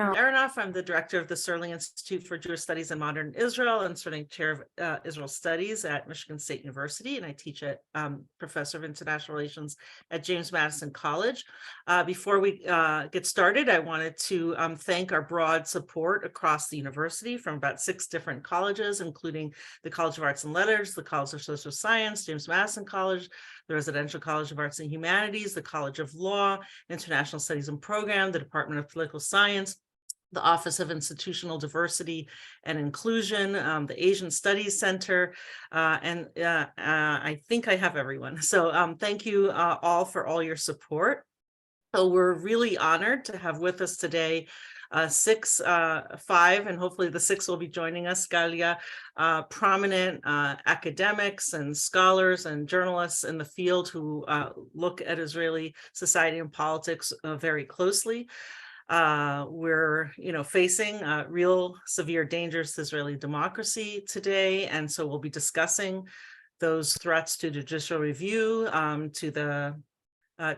Aronoff. I'm the director of the Serling Institute for Jewish Studies in Modern Israel and serving chair of Israel Studies at Michigan State University, and I teach at Professor of International Relations at James Madison College. Before we get started, I wanted to thank our broad support across the university from about 6 different colleges, including the College of Arts and Letters, the College of Social Science, James Madison College, the Residential College of Arts and Humanities, the College of Law, International Studies and Program, the Department of Political Science, the Office of Institutional Diversity and Inclusion, the Asian Studies Center, and I think I have everyone. So thank you all for all your support. So we're really honored to have with us today 5, and hopefully the 6 will be joining us, Galia, prominent academics and scholars and journalists in the field who look at Israeli society and politics very closely. We're, facing real severe dangers to Israeli democracy today, and so we'll be discussing those threats to judicial review, to the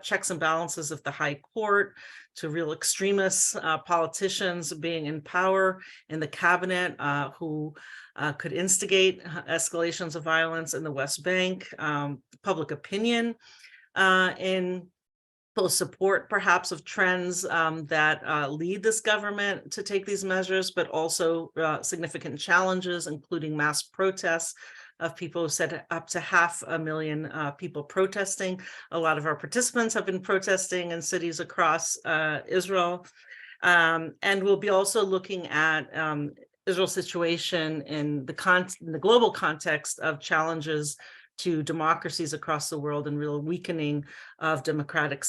checks and balances of the High Court, to real extremists, politicians being in power in the cabinet who could instigate escalations of violence in the West Bank, public opinion in full support perhaps of trends that lead this government to take these measures, but also significant challenges, including mass protests of people who said up to 500,000 people protesting. A lot of our participants have been protesting in cities across Israel. And we'll be also looking at Israel's situation in the global context of challenges to democracies across the world and real weakening of democratic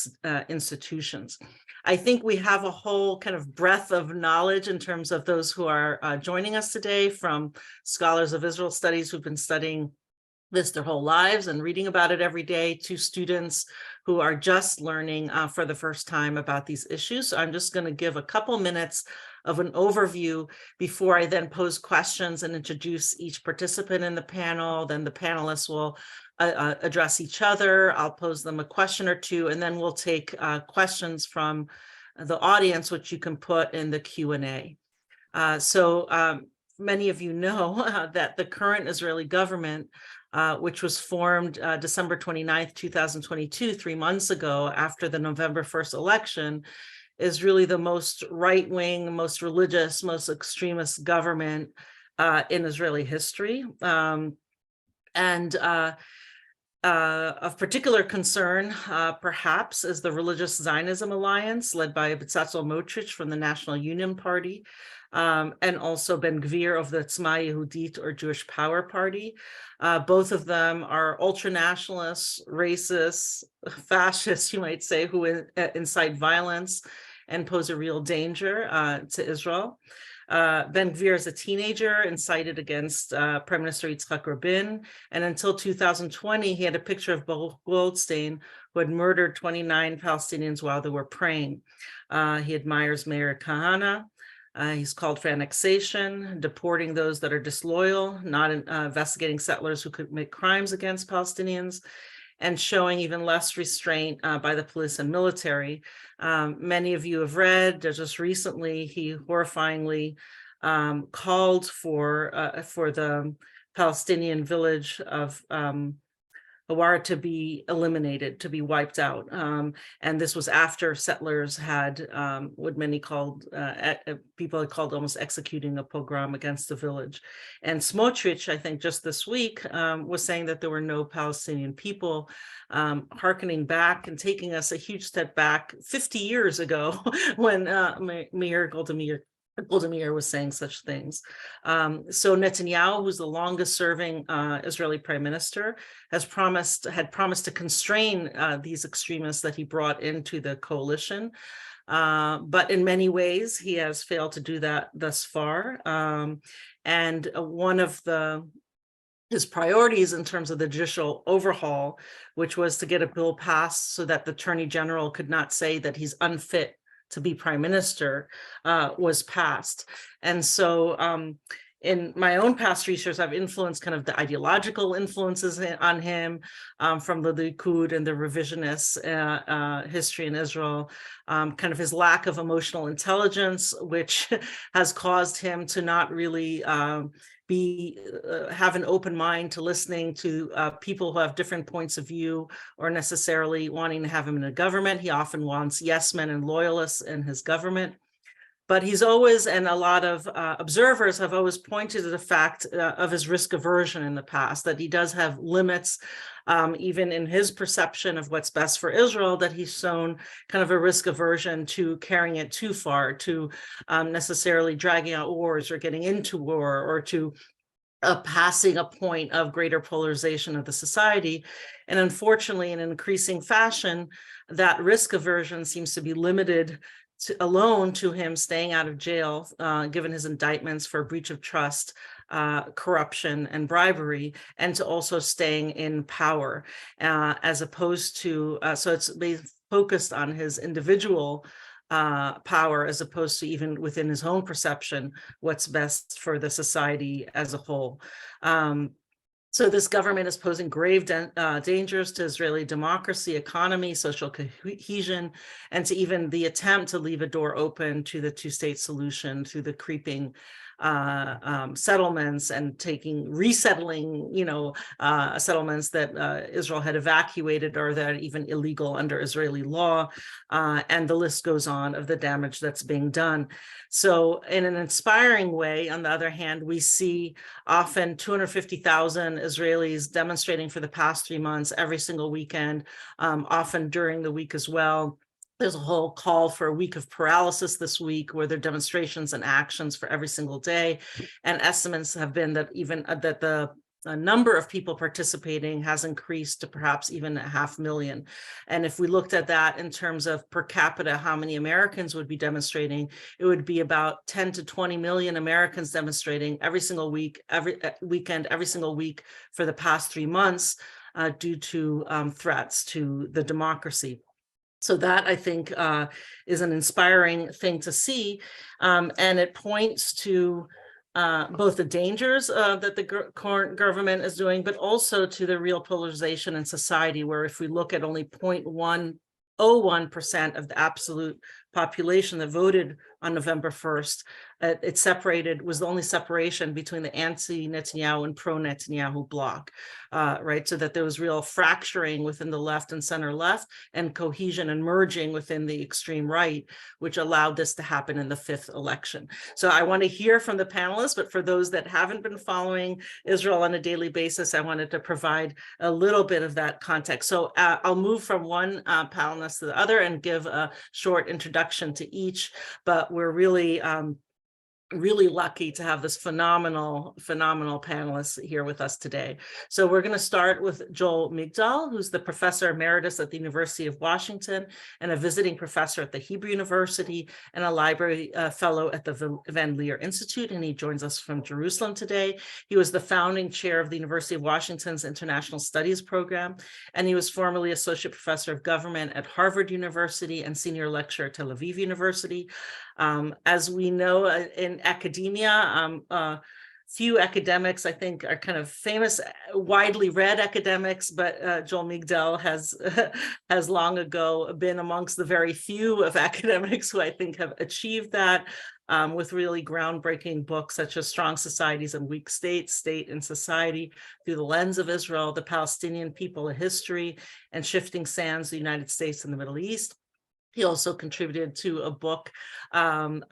institutions. I think we have a whole kind of breadth of knowledge in terms of those who are joining us today, from scholars of Israel studies who've been studying this their whole lives and reading about it every day, to students who are just learning for the first time about these issues. So I'm just going to give a couple minutes of an overview before I then pose questions and introduce each participant in the panel. Then the panelists will address each other. I'll pose them a question or two, and then we'll take questions from the audience, which you can put in the Q&A. So many of you know that the current Israeli government, which was formed December 29th, 2022, 3 months ago after the November 1st election, is really the most right-wing, most religious, most extremist government in Israeli history. And of particular concern, perhaps, is the Religious Zionism Alliance, led by Bezalel Smotrich from the National Union Party, and also Ben Gvir of the Tzma Yehudit, or Jewish Power Party. Both of them are ultra-nationalists, racists, fascists, you might say, who incite violence and pose a real danger to Israel. Ben Gvir, as a teenager, incited against Prime Minister Yitzhak Rabin, and until 2020, he had a picture of Baruch Goldstein, who had murdered 29 Palestinians while they were praying. He admires Meir Kahane. He's called for annexation, deporting those that are disloyal, not investigating settlers who could commit crimes against Palestinians, and showing even less restraint by the police and military. Many of you have read that just recently he horrifyingly called for the Palestinian village of Hawara to be eliminated, to be wiped out. And this was after settlers had what many called, people had called almost executing a pogrom against the village. And Smotrich, I think just this week, was saying that there were no Palestinian people, hearkening back and taking us a huge step back 50 years ago when Mayor Golda Meir was saying such things. So Netanyahu, who's the longest serving Israeli prime minister, had promised to constrain these extremists that he brought into the coalition. But in many ways, he has failed to do that thus far. And one of his priorities in terms of the judicial overhaul, which was to get a bill passed so that the Attorney General could not say that he's unfit to be prime minister, was passed. And so in my own past research, I've influenced kind of the ideological influences on him from the Likud and the revisionist history in Israel, kind of his lack of emotional intelligence, which has caused him to not really have an open mind to listening to people who have different points of view, or necessarily wanting to have him in a government. He often wants yes men and loyalists in his government. But he's always, and a lot of observers have always pointed to the fact of his risk aversion in the past, that he does have limits, even in his perception of what's best for Israel, that he's shown kind of a risk aversion to carrying it too far, to necessarily dragging out wars or getting into war, or to passing a point of greater polarization of the society. And unfortunately, in an increasing fashion, that risk aversion seems to be limited alone to him staying out of jail, given his indictments for breach of trust, corruption, and bribery, and to also staying in power, as opposed to, so it's focused on his individual power, as opposed to even within his own perception, what's best for the society as a whole. So this government is posing grave dangers to Israeli democracy, economy, social cohesion, and to even the attempt to leave a door open to the two-state solution through the creeping settlements and resettling, settlements that Israel had evacuated or that are even illegal under Israeli law. And the list goes on of the damage that's being done. So in an inspiring way, on the other hand, we see often 250,000 Israelis demonstrating for the past 3 months, every single weekend, often during the week as well. There's a whole call for a week of paralysis this week, where there are demonstrations and actions for every single day. And estimates have been that even that the number of people participating has increased to perhaps even 500,000. And if we looked at that in terms of per capita, how many Americans would be demonstrating, it would be about 10 to 20 million Americans demonstrating every single week, every weekend, every single week for the past 3 months, due to threats to the democracy. So that, I think, is an inspiring thing to see, and it points to both the dangers that the current government is doing, but also to the real polarization in society, where if we look at only 0.101% of the absolute population that voted on November 1st, it was the only separation between the anti-Netanyahu and pro-Netanyahu bloc, right? So that there was real fracturing within the left and center left, and cohesion and merging within the extreme right, which allowed this to happen in the 5th election. So I want to hear from the panelists, but for those that haven't been following Israel on a daily basis, I wanted to provide a little bit of that context. So I'll move from one panelist to the other and give a short introduction to each, but we're really lucky to have this phenomenal panelists here with us today. So we're going to start with Joel Migdal, who's the professor emeritus at the University of Washington and a visiting professor at the Hebrew University and a library fellow at the Van Leer Institute, and he joins us from Jerusalem today. He was the founding chair of the University of Washington's International Studies program, and he was formerly associate professor of government at Harvard University and senior lecturer at Tel Aviv University. As we know, in academia, few academics, I think, are kind of famous, widely read academics, but Joel Migdal has long ago been amongst the very few of academics who I think have achieved that, with really groundbreaking books such as Strong Societies and Weak States, State and Society Through the Lens of Israel, The Palestinian People, A History, and Shifting Sands, the United States and the Middle East. He also contributed to a book about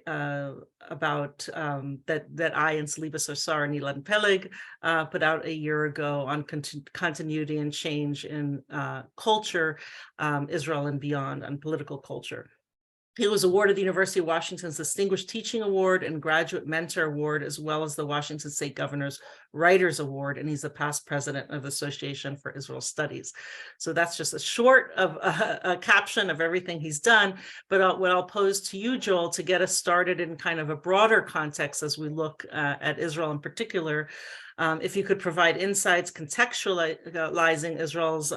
that I and Saliba Sarsar and Ilan Peleg put out a year ago on continuity and change in culture, Israel and beyond, and political culture. He was awarded the University of Washington's Distinguished Teaching Award and Graduate Mentor Award, as well as the Washington State Governor's Writers Award, and he's the past president of the Association for Israel Studies. So that's just a short of a caption of everything he's done. But what I'll pose to you, Joel, to get us started in kind of a broader context as we look at Israel in particular, if you could provide insights contextualizing Israel's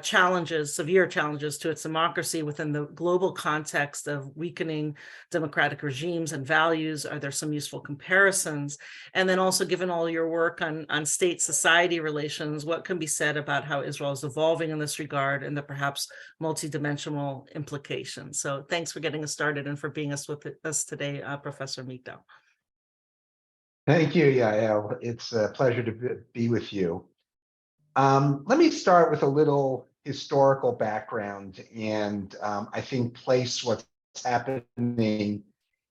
challenges, severe challenges to its democracy within the global context of weakening democratic regimes and values? Are there some useful comparisons? And then also, given all your work on state-society relations, what can be said about how Israel is evolving in this regard and the perhaps multidimensional implications? So thanks for getting us started and for being with us today, Professor Migdal. Thank you, Yael. It's a pleasure to be with you. Let me start with a little historical background and I think place what's happening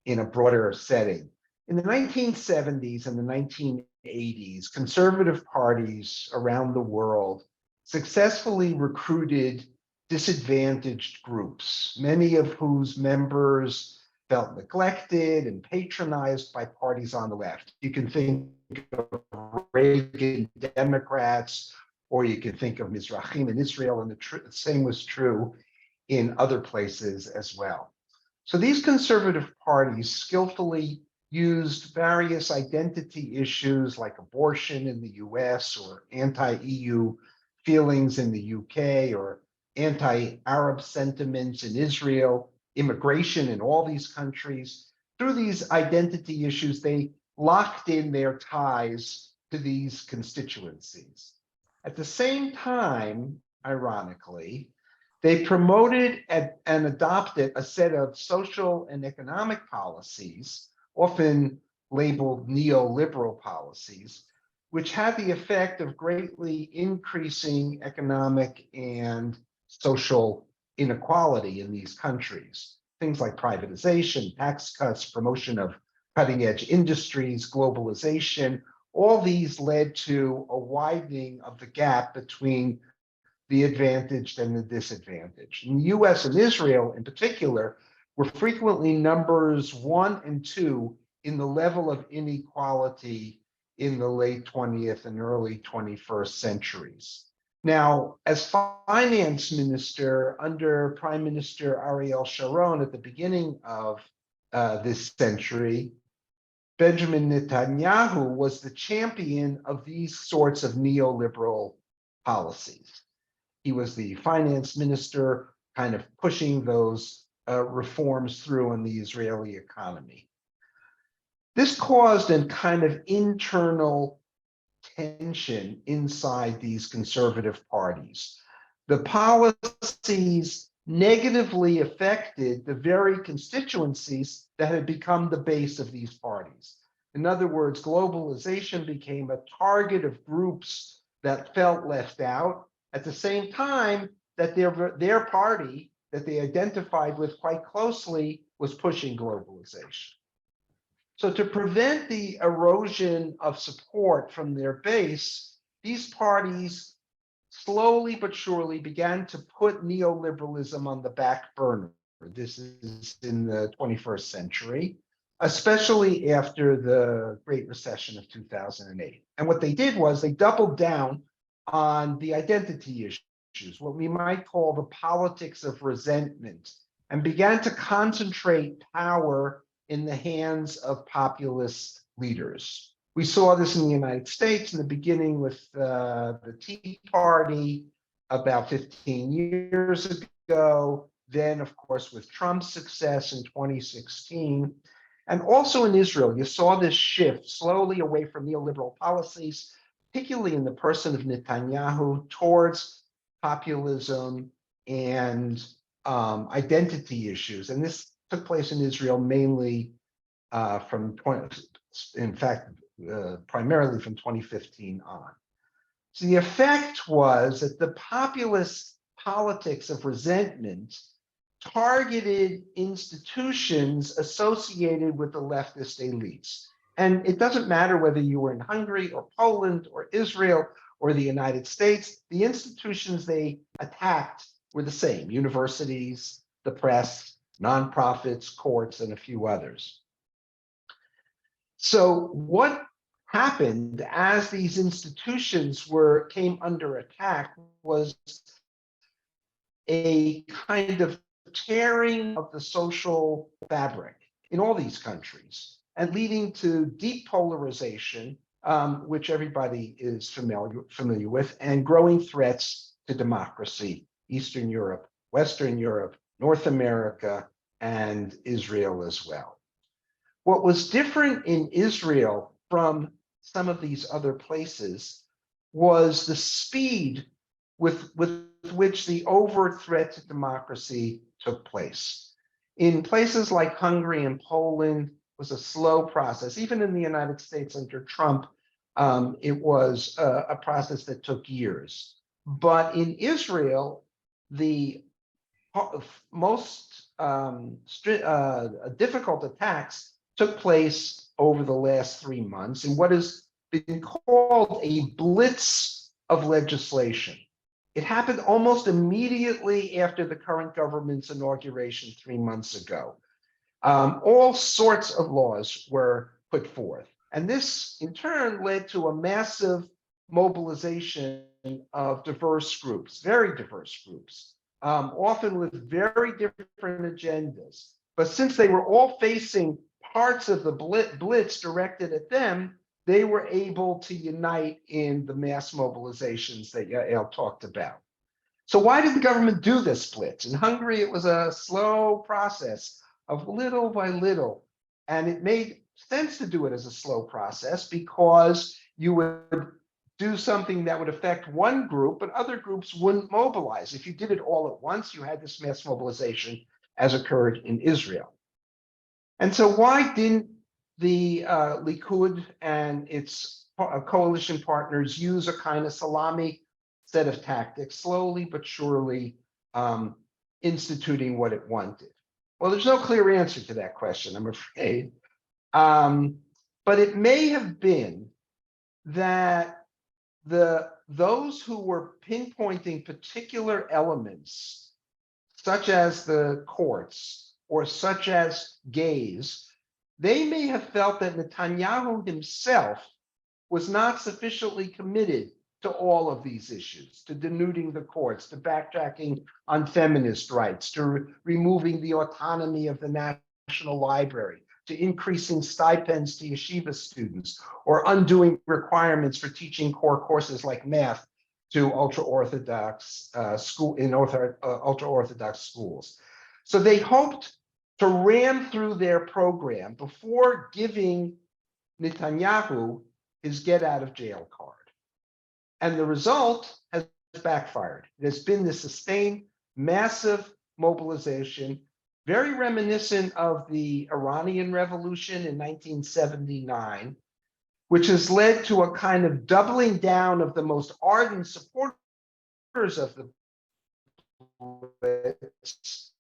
in a broader setting. In the 1970s and the 1980s, conservative parties around the world successfully recruited disadvantaged groups, many of whose members felt neglected and patronized by parties on the left. You can think of Reagan Democrats, or you can think of Mizrahim in Israel, and the same was true in other places as well. So these conservative parties skillfully used various identity issues like abortion in the US, or anti-EU feelings in the UK, or anti-Arab sentiments in Israel, immigration in all these countries. Through these identity issues, they locked in their ties to these constituencies. At the same time, ironically, they promoted and adopted a set of social and economic policies, often labeled neoliberal policies, which had the effect of greatly increasing economic and social inequality in these countries. Things like privatization, tax cuts, promotion of cutting-edge industries, globalization, all these led to a widening of the gap between the advantaged and the disadvantaged. In the US and Israel in particular were frequently numbers 1 and 2 in the level of inequality in the late 20th and early 21st centuries. Now, as finance minister under Prime Minister Ariel Sharon at the beginning of this century, Benjamin Netanyahu was the champion of these sorts of neoliberal policies. He was the finance minister kind of pushing those reforms through in the Israeli economy. This caused a kind of internal tension inside these conservative parties. The policies negatively affected the very constituencies that had become the base of these parties. In other words, globalization became a target of groups that felt left out, at the same time that their party that they identified with quite closely was pushing globalization. So to prevent the erosion of support from their base, these parties slowly but surely began to put neoliberalism on the back burner. This is in the 21st century, especially after the Great Recession of 2008. And what they did was they doubled down on the identity issues, what we might call the politics of resentment, and began to concentrate power in the hands of populist leaders. We saw this in the United States in the beginning with the Tea Party about 15 years ago, then of course with Trump's success in 2016. And also in Israel, you saw this shift slowly away from neoliberal policies, particularly in the person of Netanyahu, towards populism and identity issues. And this took place in Israel mainly primarily from 2015 on. So the effect was that the populist politics of resentment targeted institutions associated with the leftist elites. And it doesn't matter whether you were in Hungary or Poland or Israel or the United States, the institutions they attacked were the same: universities, the press, nonprofits, courts, and a few others. So what happened as these institutions came under attack was a kind of tearing of the social fabric in all these countries and leading to deep polarization, which everybody is familiar with, and growing threats to democracy: Eastern Europe, Western Europe, North America, and Israel as well. What was different in Israel from some of these other places was the speed with which the overt threat to democracy took place. In places like Hungary and Poland, it was a slow process. Even in the United States under Trump, it was a process that took years. But in Israel, the most difficult attacks took place over the last 3 months in what has been called a blitz of legislation. It happened almost immediately after the current government's inauguration 3 months ago. All sorts of laws were put forth. And this, in turn, led to a massive mobilization of diverse groups, very diverse groups, often with very different agendas. But since they were all facing parts of the blitz directed at them, they were able to unite in the mass mobilizations that Yael talked about. So why did the government do this blitz? In Hungary, it was a slow process of little by little. And it made sense to do it as a slow process because you would do something that would affect one group, but other groups wouldn't mobilize. If you did it all at once, you had this mass mobilization as occurred in Israel. And so why didn't the Likud and its coalition partners use a kind of salami set of tactics, slowly but surely instituting what it wanted? Well, there's no clear answer to that question, I'm afraid. But it may have been that those who were pinpointing particular elements, such as the courts or such as gays, they may have felt that Netanyahu himself was not sufficiently committed to all of these issues, to denuding the courts, to backtracking on feminist rights, to removing the autonomy of the National Library, to increasing stipends to yeshiva students, or undoing requirements for teaching core courses like math to ultra-Orthodox ultra-Orthodox schools. So they hoped to ram through their program before giving Netanyahu his get out of jail card. And the result has backfired. There's been this sustained massive mobilization, very reminiscent of the Iranian Revolution in 1979, which has led to a kind of doubling down of the most ardent supporters of the blitz,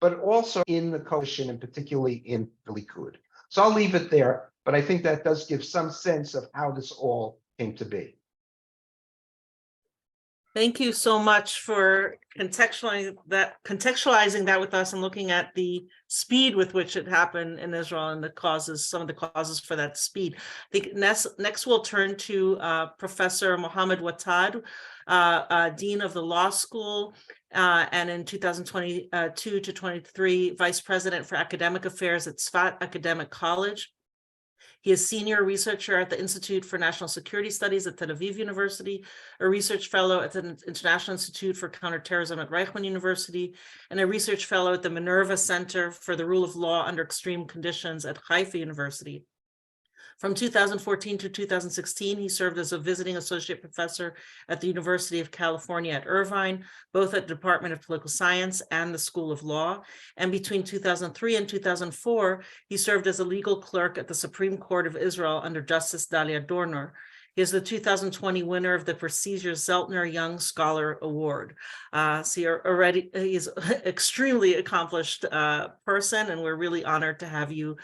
but also in the coalition and particularly in the Likud. So I'll leave it there, but I think that does give some sense of how this all came to be. Thank you so much for contextualizing that with us and looking at the speed with which it happened in Israel and the causes, some of the causes for that speed. I think next we'll turn to Professor Mohammed Wattad, Dean of the Law School, and in 2022 to 23, Vice President for Academic Affairs at Tzfat Academic College. He is senior researcher at the Institute for National Security Studies at Tel Aviv University, a research fellow at the International Institute for Counterterrorism at Reichman University, and a research fellow at the Minerva Center for the Rule of Law Under Extreme Conditions at Haifa University. From 2014 to 2016, he served as a visiting associate professor at the University of California at Irvine, both at the Department of Political Science and the School of Law. And between 2003 and 2004, he served as a legal clerk at the Supreme Court of Israel under Justice Dalia Dorner. He is the 2020 winner of the prestigious Zeltner Young Scholar Award. So he's an extremely accomplished person, and we're really honored to have you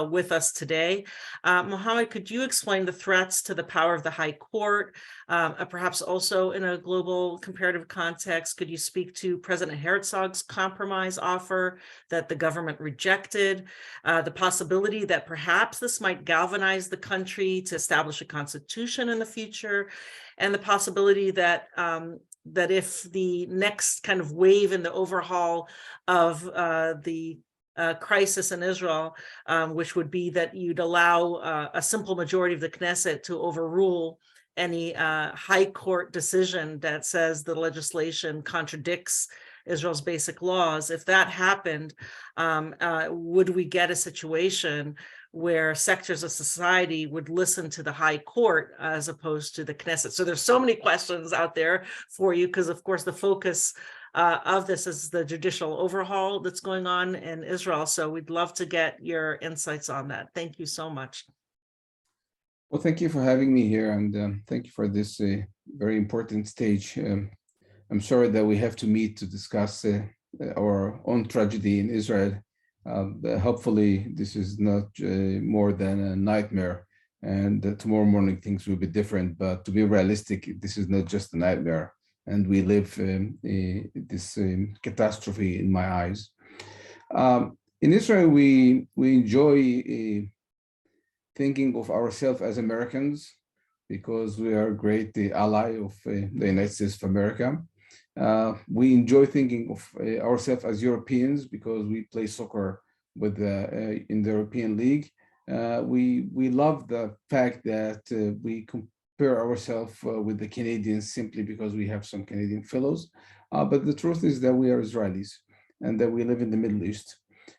with us today. Mohammed, could you explain the threats to the power of the High Court, perhaps also in a global comparative context? Could you speak to President Herzog's compromise offer that the government rejected, the possibility that perhaps this might galvanize the country to establish a constitution in the future, and the possibility that that if the next kind of wave in the overhaul of the crisis in Israel, which would be that you'd allow a simple majority of the Knesset to overrule any high court decision that says the legislation contradicts Israel's basic laws. If that happened, would we get a situation where sectors of society would listen to the high court as opposed to the Knesset? So there's so many questions out there for you, because of course the focus of this is the judicial overhaul that's going on in Israel. So we'd love to get your insights on that. Thank you so much. Well, thank you for having me here, and thank you for this very important stage. I'm sorry that we have to meet to discuss our own tragedy in Israel. Hopefully, this is not more than a nightmare, and tomorrow morning things will be different. But to be realistic, this is not just a nightmare, and we live this catastrophe in my eyes. In Israel, we enjoy thinking of ourselves as Americans because we are a great ally of the United States of America. We enjoy thinking of ourselves as Europeans because we play soccer with in the European League. We love the fact that we compare ourselves with the Canadians simply because we have some Canadian fellows. But the truth is that we are Israelis and that we live in the Middle East,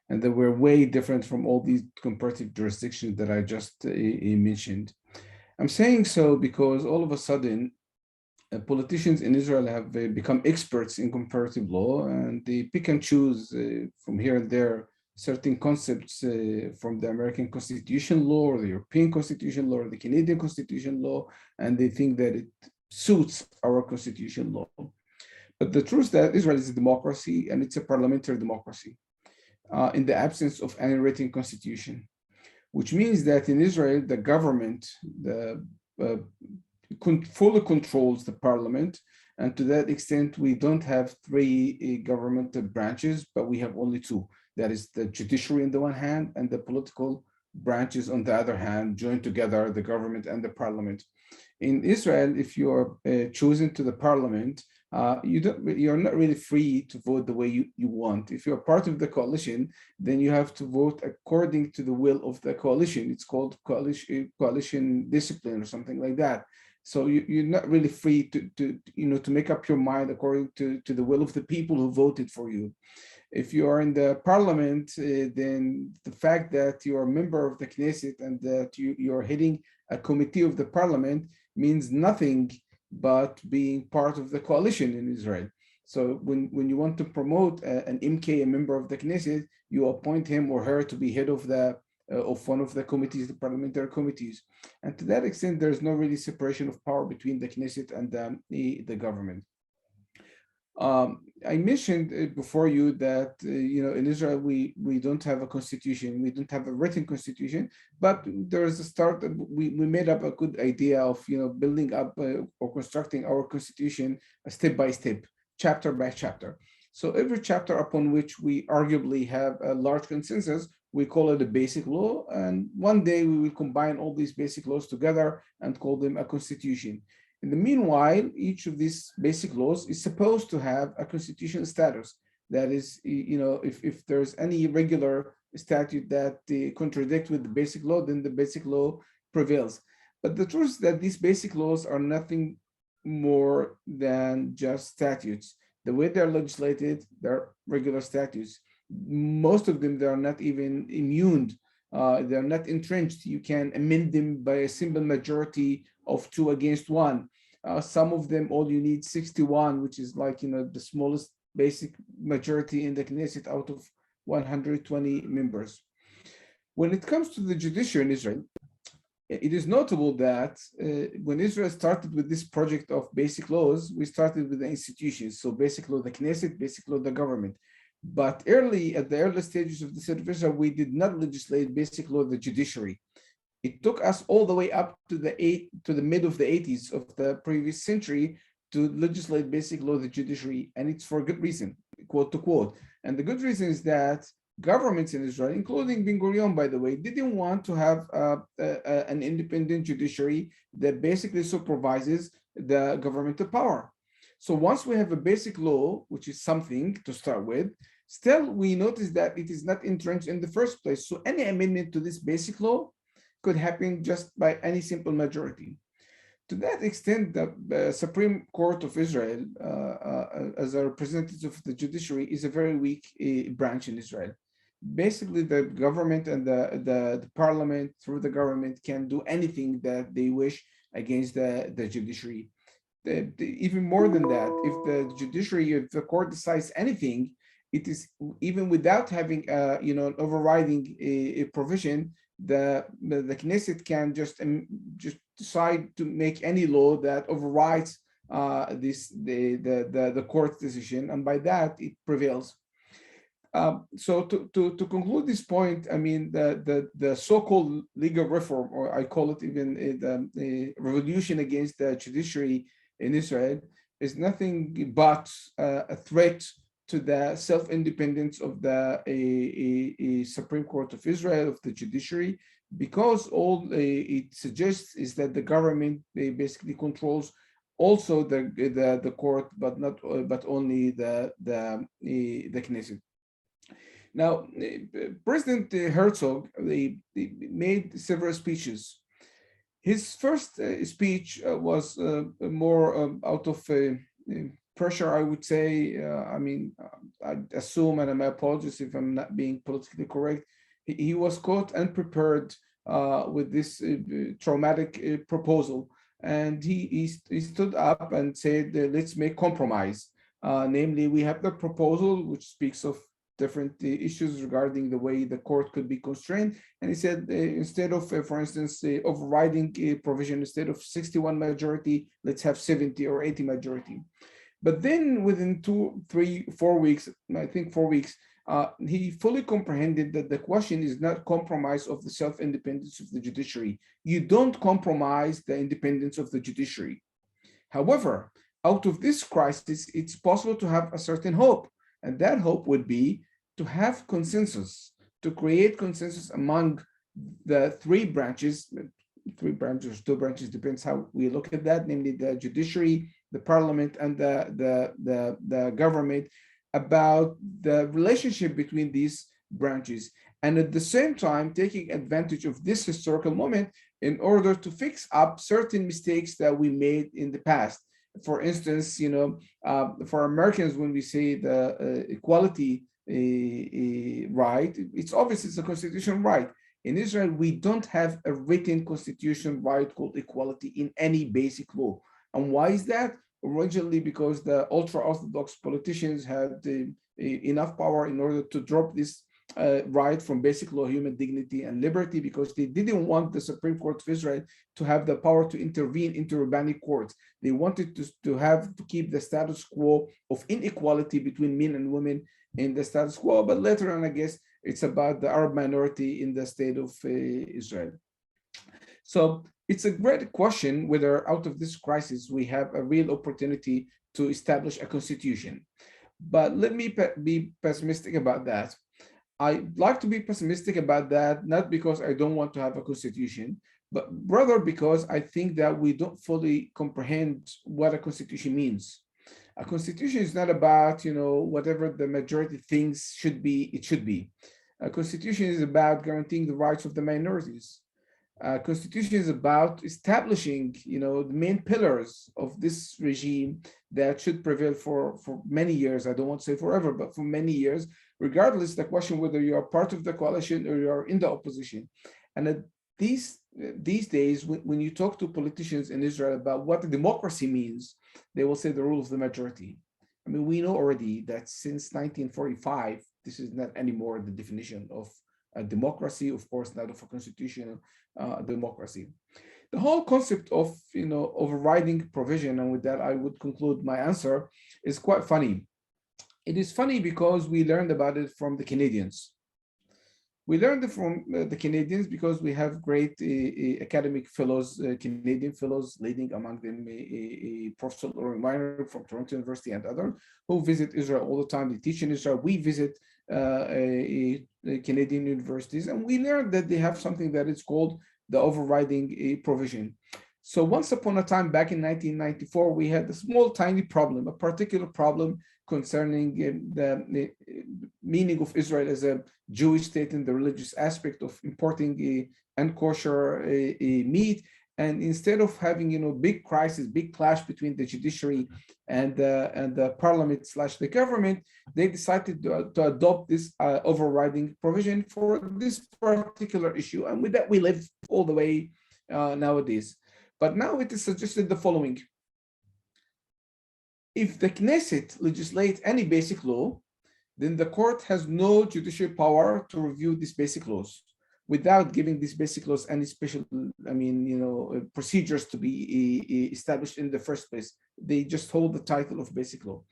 and that we're way different from all these comparative jurisdictions that I just mentioned. I'm saying so because all of a sudden, politicians in Israel have become experts in comparative law, and they pick and choose from here and there certain concepts from the American Constitution law, or the European Constitution law, or the Canadian Constitution law, and they think that it suits our Constitution law. But the truth is that Israel is a democracy, and it's a parliamentary democracy. In the absence of any written constitution, which means that in Israel, the government fully controls the parliament. And to that extent, we don't have three governmental branches, but we have only two. That is the judiciary on the one hand, and the political branches on the other hand, joined together, the government and the parliament. In Israel, if you are chosen to the parliament, you're not really free to vote the way you want. If you're part of the coalition, then you have to vote according to the will of the coalition. It's called coalition discipline or something like that. So you're not really free to make up your mind according to the will of the people who voted for you. If you are in the parliament, then the fact that you are a member of the Knesset and that you're heading a committee of the parliament means nothing but being part of the coalition in Israel. So when you want to promote an MK, a member of the Knesset, you appoint him or her to be head of one of the committees, the parliamentary committees. And to that extent, there's no really separation of power between the Knesset and the government. I mentioned before you that in Israel we don't have a constitution, we don't have a written constitution, but there is a start. We made up a good idea of building up or constructing our constitution step by step, chapter by chapter. So every chapter upon which we arguably have a large consensus, we call it a basic law, and one day we will combine all these basic laws together and call them a constitution. In the meanwhile, each of these basic laws is supposed to have a constitutional status. That is, if there's any regular statute that contradict with the basic law, then the basic law prevails. But the truth is that these basic laws are nothing more than just statutes. The way they're legislated, they're regular statutes. Most of them, they are not even immune. They're not entrenched. You can amend them by a simple majority of 2 against 1. Some of them, all you need 61, which is like the smallest basic majority in the Knesset out of 120 members. When it comes to the judiciary in Israel, it is notable that when Israel started with this project of basic laws, we started with the institutions. So basic law, the Knesset, basic law, the government. But at the early stages of the state of Israel, we did not legislate basic law, the judiciary. It took us all the way up to the mid of the 80s of the previous century to legislate basic law, the judiciary, and it's for a good reason, quote to quote. And the good reason is that governments in Israel, including Ben-Gurion, by the way, didn't want to have an independent judiciary that basically supervises the governmental power. So once we have a basic law, which is something to start with, still we notice that it is not entrenched in the first place. So any amendment to this basic law could happen just by any simple majority. to that extent, the Supreme Court of Israel, as a representative of the judiciary, is a very weak branch in Israel. Basically, the government and the parliament, through the government, can do anything that they wish against the judiciary. Even more than that, if the judiciary, if the court decides anything, it is even without having an overriding provision, the Knesset can just decide to make any law that overrides the court's decision, and by that it prevails. So to conclude this point, I mean, the so-called legal reform, or I call it even the revolution against the judiciary in Israel, is nothing but a threat to the self-independence of the Supreme Court of Israel, of the judiciary, because all it suggests is that the government basically controls also the court, but only the Knesset. Now, President Herzog made several speeches. His first speech was more out of pressure, I would say. I mean, I assume, and my apologies if I'm not being politically correct, he was caught unprepared with this traumatic proposal. And he stood up and said, let's make compromise. Namely, we have the proposal which speaks of different issues regarding the way the court could be constrained. And he said, instead of, for instance, overriding a provision, instead of 61 majority, let's have 70 or 80 majority. But then within 2, 3, 4 weeks, I think 4 weeks, he fully comprehended that the question is not compromise of the self-independence of the judiciary. You don't compromise the independence of the judiciary. However, out of this crisis, it's possible to have a certain hope. And that hope would be to have consensus, to create consensus among the three branches, 2 branches, depends how we look at that, namely the judiciary, the parliament, and the government, about the relationship between these branches. And at the same time, taking advantage of this historical moment in order to fix up certain mistakes that we made in the past. For instance, for Americans, when we say the equality right, it's obvious it's a constitutional right. In Israel, we don't have a written constitutional right called equality in any basic law. And why is that? Originally, because the ultra-Orthodox politicians had enough power in order to drop this right from basic law, human dignity and liberty, because they didn't want the Supreme Court of Israel to have the power to intervene into rabbinic courts. They wanted to keep the status quo of inequality between men and women in the status quo. But later on, I guess it's about the Arab minority in the state of Israel. So it's a great question whether out of this crisis we have a real opportunity to establish a constitution. But let me be pessimistic about that. I like to be pessimistic about that, not because I don't want to have a constitution, but rather because I think that we don't fully comprehend what a constitution means. A constitution is not about, whatever the majority thinks should be, it should be. A constitution is about guaranteeing the rights of the minorities. A constitution is about establishing, the main pillars of this regime that should prevail for many years. I don't want to say forever, but for many years, regardless the question whether you are part of the coalition or you are in the opposition. And at these days, when you talk to politicians in Israel about what democracy means, they will say the rule of the majority. I mean, we know already that since 1945, this is not anymore the definition of a democracy, of course, not of a constitutional democracy. The whole concept of, overriding provision, and with that I would conclude my answer, is quite funny. It is funny because we learned about it from the Canadians. We learned it from the Canadians because we have great academic fellows, Canadian fellows, leading among them Professor Lauren Weiner from Toronto University and others, who visit Israel all the time. They teach in Israel. We visit Canadian universities, and we learned that they have something that is called the overriding provision. So once upon a time, back in 1994, we had a small, tiny problem, a particular problem concerning the meaning of Israel as a Jewish state and the religious aspect of importing unkosher meat. And instead of having, big crisis, big clash between the judiciary and the parliament / the government, they decided to adopt this overriding provision for this particular issue. And with that, we live all the way nowadays. But now it is suggested the following. If the Knesset legislates any basic law, then the court has no judicial power to review these basic laws without giving these basic laws any special, procedures to be established in the first place. They just hold the title of basic law.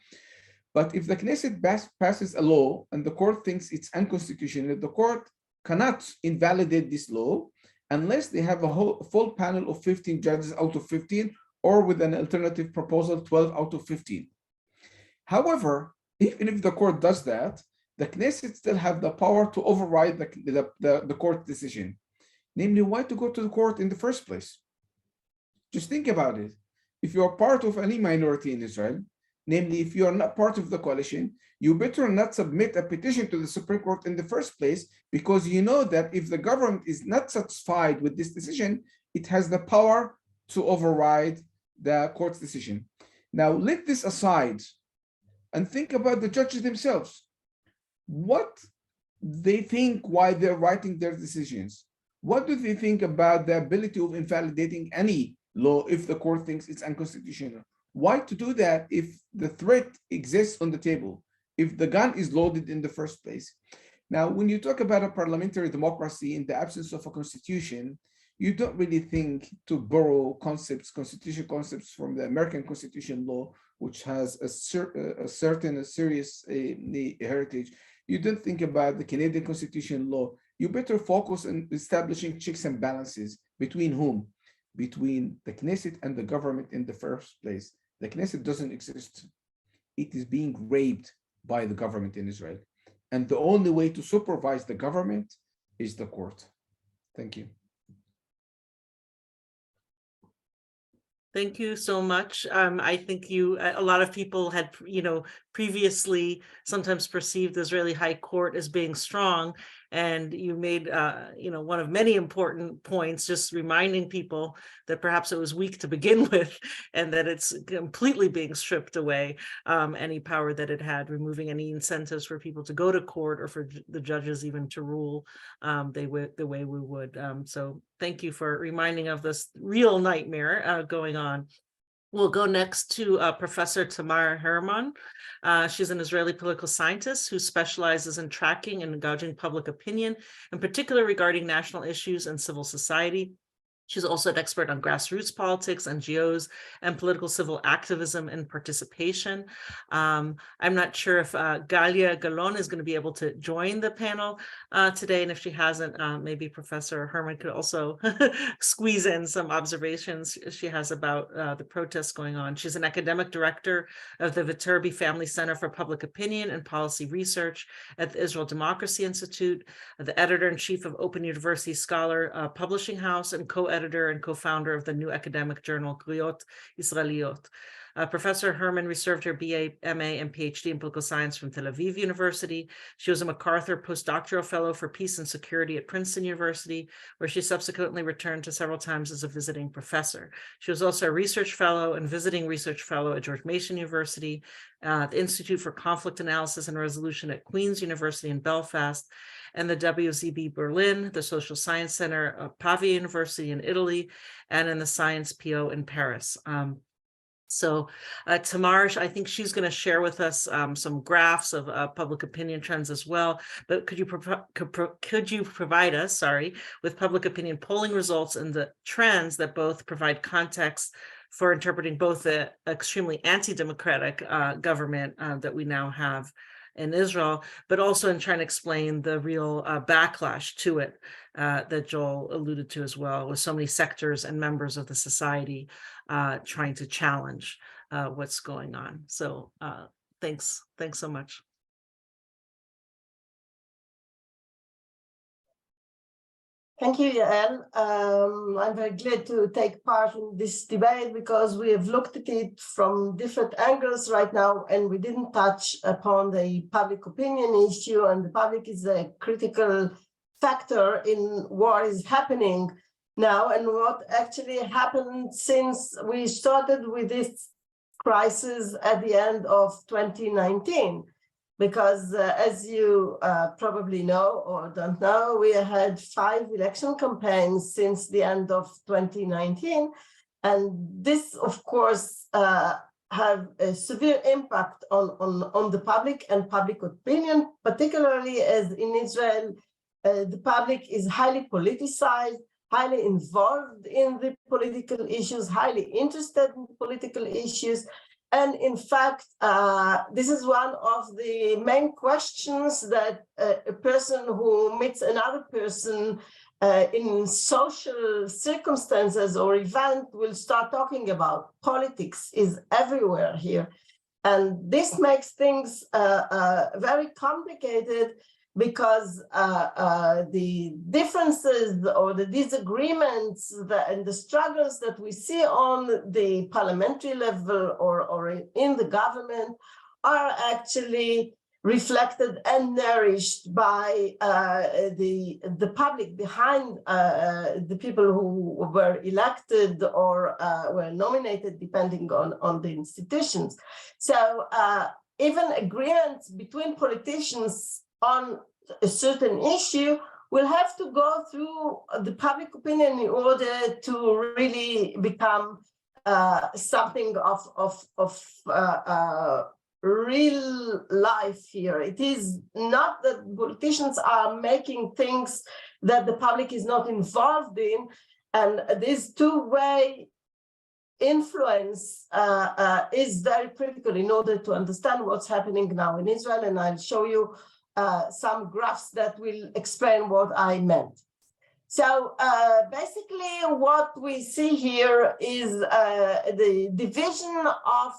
But if the Knesset passes a law and the court thinks it's unconstitutional, the court cannot invalidate this law unless they have a full panel of 15 judges out of 15, or with an alternative proposal, 12 out of 15. However, even if the court does that, the Knesset still have the power to override the court decision. Namely, why to go to the court in the first place? Just think about it. If you are part of any minority in Israel, namely, if you are not part of the coalition, you better not submit a petition to the Supreme Court in the first place, because you know that if the government is not satisfied with this decision, it has the power to override the court's decision. Now, let this aside and think about the judges themselves. What they think why they're writing their decisions. What do they think about the ability of invalidating any law if the court thinks it's unconstitutional? Why to do that if the threat exists on the table, if the gun is loaded in the first place? Now, when you talk about a parliamentary democracy in the absence of a constitution, you don't really think to borrow constitutional concepts from the American Constitution law, which has a serious heritage. You don't think about the Canadian Constitution law. You better focus on establishing checks and balances between whom? Between the Knesset and the government in the first place. The Knesset doesn't exist. It is being raped by the government in Israel. And the only way to supervise the government is the court. Thank you. Thank you so much. I think a lot of people had, previously sometimes perceived the Israeli High Court as being strong, and you made, one of many important points, just reminding people that perhaps it was weak to begin with, and that it's completely being stripped away, any power that it had, removing any incentives for people to go to court or for the judges even to rule the way we would. So thank you for reminding of this real nightmare going on. We'll go next to Professor Tamar Herman. She's an Israeli political scientist who specializes in tracking and gauging public opinion, in particular regarding national issues and civil society. She's also an expert on grassroots politics, NGOs, and political civil activism and participation. I'm not sure if Galia Galon is going to be able to join the panel today, and if she hasn't, maybe Professor Herman could also squeeze in some observations she has about the protests going on. She's an academic director of the Viterbi Family Center for Public Opinion and Policy Research at the Israel Democracy Institute, the editor-in-chief of Open University Scholar Publishing House, and co-editor and co-founder of the new academic journal Griyot Israeliyot. Professor Herman received her BA, MA, and PhD in political science from Tel Aviv University. She was a MacArthur postdoctoral fellow for peace and security at Princeton University, where she subsequently returned to several times as a visiting professor. She was also a research fellow and visiting research fellow at George Mason University, the Institute for Conflict Analysis and Resolution at Queen's University in Belfast, and the WZB Berlin, the Social Science Center of Pavia University in Italy, and in the Science PO in Paris. So Tamar, I think she's going to share with us some graphs of public opinion trends as well. But could you provide us, with public opinion polling results and the trends that both provide context for interpreting both the extremely anti-democratic government that we now have in Israel, but also in trying to explain the real backlash to it that Joel alluded to as well, with so many sectors and members of the society trying to challenge what's going on. So thanks so much. Thank you, Yael. I'm very glad to take part in this debate because we have looked at it from different angles right now, and we didn't touch upon the public opinion issue, and the public is a critical factor in what is happening now and what actually happened since we started with this crisis at the end of 2019. Because as you probably know or don't know, we had 5 election campaigns since the end of 2019. And this, of course, have a severe impact on the public and public opinion, particularly as in Israel, the public is highly politicized, highly involved in the political issues, highly interested in political issues. And in fact, this is one of the main questions that a person who meets another person in social circumstances or event will start talking about. Politics is everywhere here. And this makes things very complicated because the differences or the disagreements and the struggles that we see on the parliamentary level or in the government are actually reflected and nourished by the public behind the people who were elected or were nominated, depending on the institutions. So even agreements between politicians on a certain issue will have to go through the public opinion in order to really become something of real life here. It is not that politicians are making things that the public is not involved in, and this two-way influence is very critical in order to understand what's happening now in Israel, and I'll show you some graphs that will explain what I meant. So basically what we see here is the division of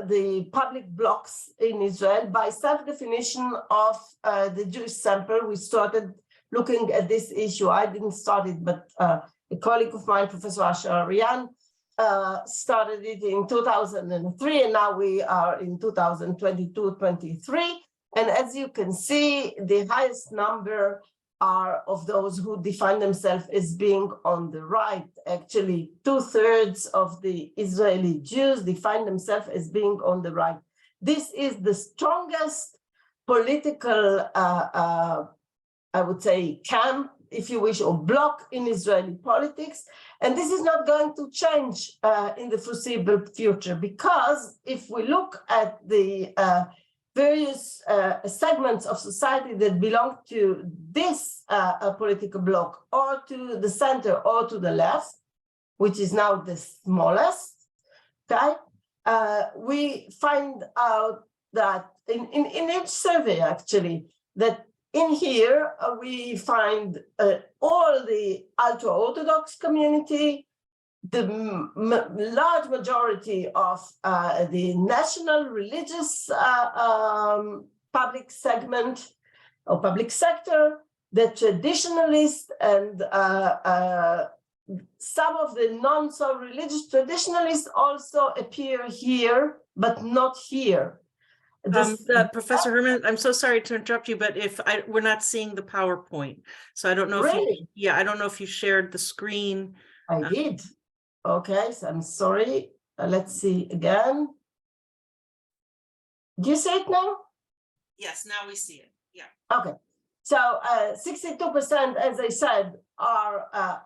the public blocks in Israel by self-definition of the Jewish sample. We started looking at this issue. I didn't start it, but a colleague of mine, Professor Asher Arian, started it in 2003, and now we are in 2022-23. And as you can see, the highest number are of those who define themselves as being on the right. Actually, 2/3 of the Israeli Jews define themselves as being on the right. This is the strongest political, I would say, camp, if you wish, or bloc in Israeli politics. And this is not going to change in the foreseeable future, because if we look at the various segments of society that belong to this political bloc, or to the center, or to the left, which is now the smallest, okay? We find out that in each survey, actually, that in here we find all the ultra-Orthodox community, the large majority of the national religious public segment or public sector, the traditionalists, and some of the non-so-religious traditionalists also appear here, but not here. Professor Herman, I'm so sorry to interrupt you, but we're not seeing the PowerPoint, so I don't know Really? I don't know if you shared the screen. I did. Okay, so I'm sorry. Let's see again. Do you see it now? Yes, now we see it. Yeah. Okay. So 62%, as I said, are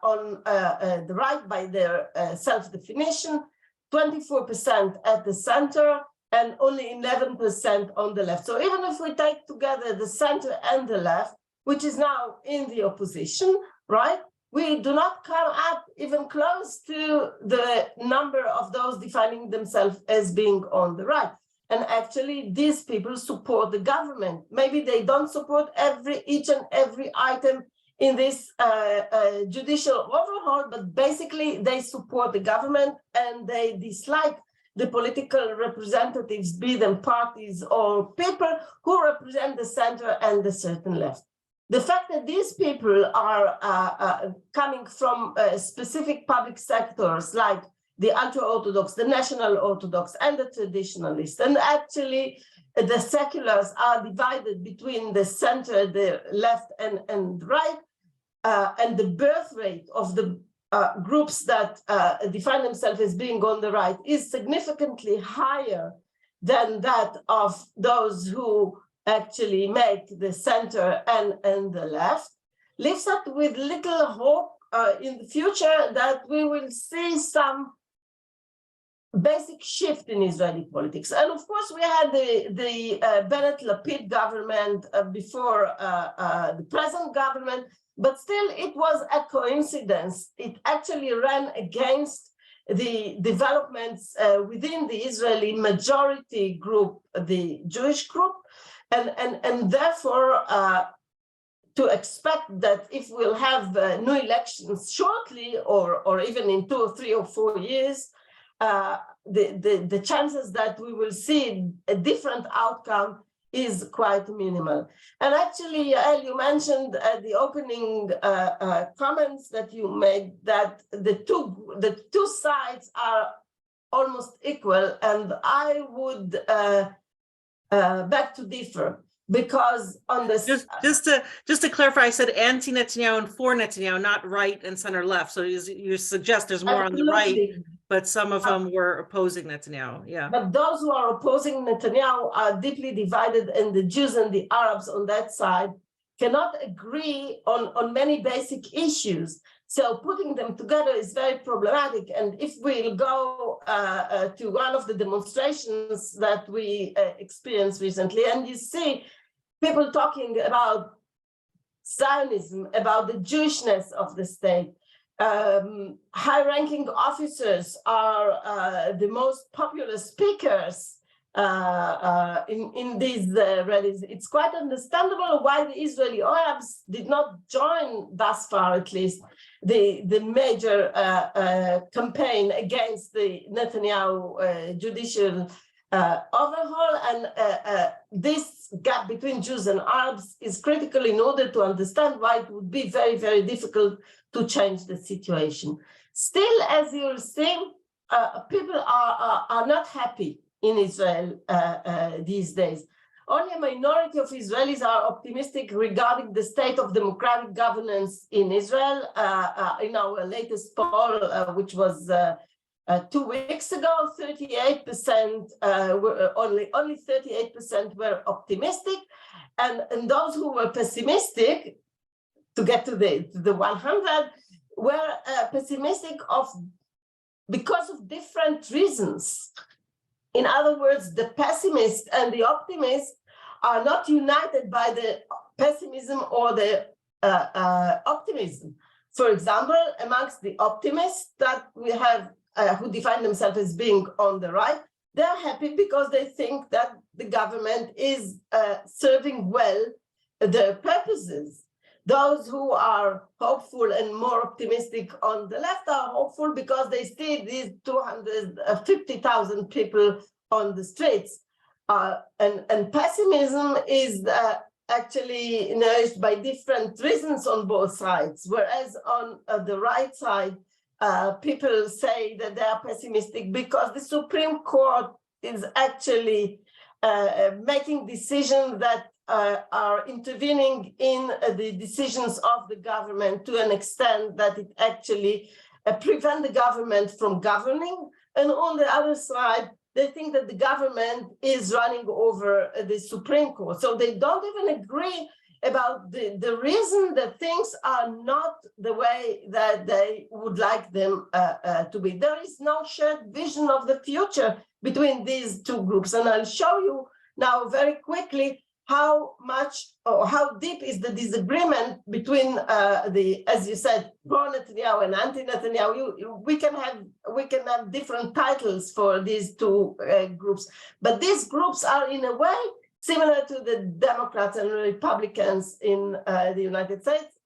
on the right by their self-definition, 24% at the center, and only 11% on the left. So even if we take together the center and the left, which is now in the opposition, right? We do not come up even close to the number of those defining themselves as being on the right. And actually, these people support the government. Maybe they don't support each and every item in this judicial overhaul, but basically they support the government and they dislike the political representatives, be them parties or people who represent the center and the certain left. The fact that these people are coming from specific public sectors like the ultra-Orthodox, the national Orthodox, and the traditionalists, and actually the seculars are divided between the center, the left, and right, and the birth rate of the groups that define themselves as being on the right is significantly higher than that of those who actually make the center and the left, leaves us with little hope in the future that we will see some basic shift in Israeli politics. And of course, we had the Bennett-Lapid government before the present government, but still it was a coincidence. It actually ran against the developments within the Israeli majority group, the Jewish group, and therefore to expect that if we'll have new elections shortly, or even in 2 or 3 or 4 years, the chances that we will see a different outcome is quite minimal. And actually, Yael, you mentioned at the opening comments that you made that the two sides are almost equal, and I would beg to differ. Because on this, just to clarify, I said anti-Netanyahu and for Netanyahu, not right and center left. So you suggest there's more on the right, but some of them were opposing Netanyahu. Yeah. But those who are opposing Netanyahu are deeply divided, and the Jews and the Arabs on that side cannot agree on many basic issues. So putting them together is very problematic. And if we'll go to one of the demonstrations that we experienced recently, and you see people talking about Zionism, about the Jewishness of the state, high-ranking officers are the most popular speakers in these rallies. It's quite understandable why the Israeli Arabs did not join, thus far at least, the major campaign against the Netanyahu judicial overhaul. And this gap between Jews and Arabs is critical in order to understand why it would be very, very difficult to change the situation. Still, as you'll see, people are not happy in Israel these days. Only a minority of Israelis are optimistic regarding the state of democratic governance in Israel. In our latest poll, which was 2 weeks ago, 38% only 38% were optimistic, and those who were pessimistic, to get to the 100, were pessimistic because of different reasons. In other words, the pessimist and the optimist are not united by the pessimism or the optimism. For example, amongst the optimists that we have who define themselves as being on the right, they're happy because they think that the government is serving well their purposes. Those who are hopeful and more optimistic on the left are hopeful because they see these 250,000 people on the streets. And pessimism is actually nourished by different reasons on both sides, whereas on the right side, people say that they are pessimistic because the Supreme Court is actually making decisions that are intervening in the decisions of the government to an extent that it actually prevent the government from governing. And on the other side, they think that the government is running over the Supreme Court. So they don't even agree about the reason that things are not the way that they would like them to be. There is no shared vision of the future between these two groups. And I'll show you now very quickly how much or how deep is the disagreement between as you said, pro-Netanyahu and anti-Netanyahu. We can have different titles for these two groups, but these groups are in a way similar to the Democrats and Republicans in the United States.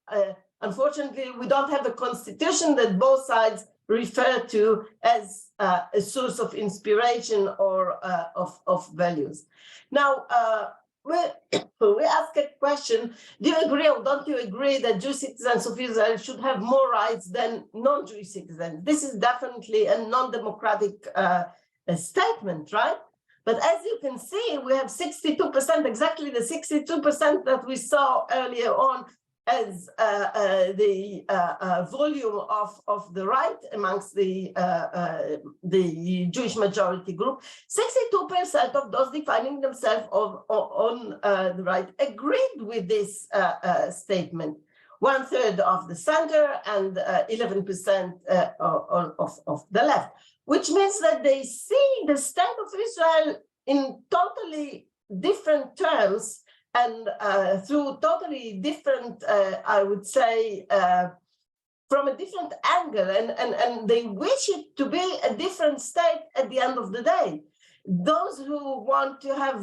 Unfortunately, we don't have a constitution that both sides refer to as a source of inspiration or of values. Now, we ask a question: do you agree or don't you agree that Jewish citizens of Israel should have more rights than non-Jewish citizens? This is definitely a non-democratic statement, right? But as you can see, we have 62%, exactly the 62% that we saw earlier on as the volume of the right amongst the Jewish majority group, 62% of those defining themselves on the right agreed with this statement. 1/3 of the center and 11% of the left, which means that they see the state of Israel in totally different terms and through totally different, I would say, from a different angle, and they wish it to be a different state at the end of the day. Those who want to have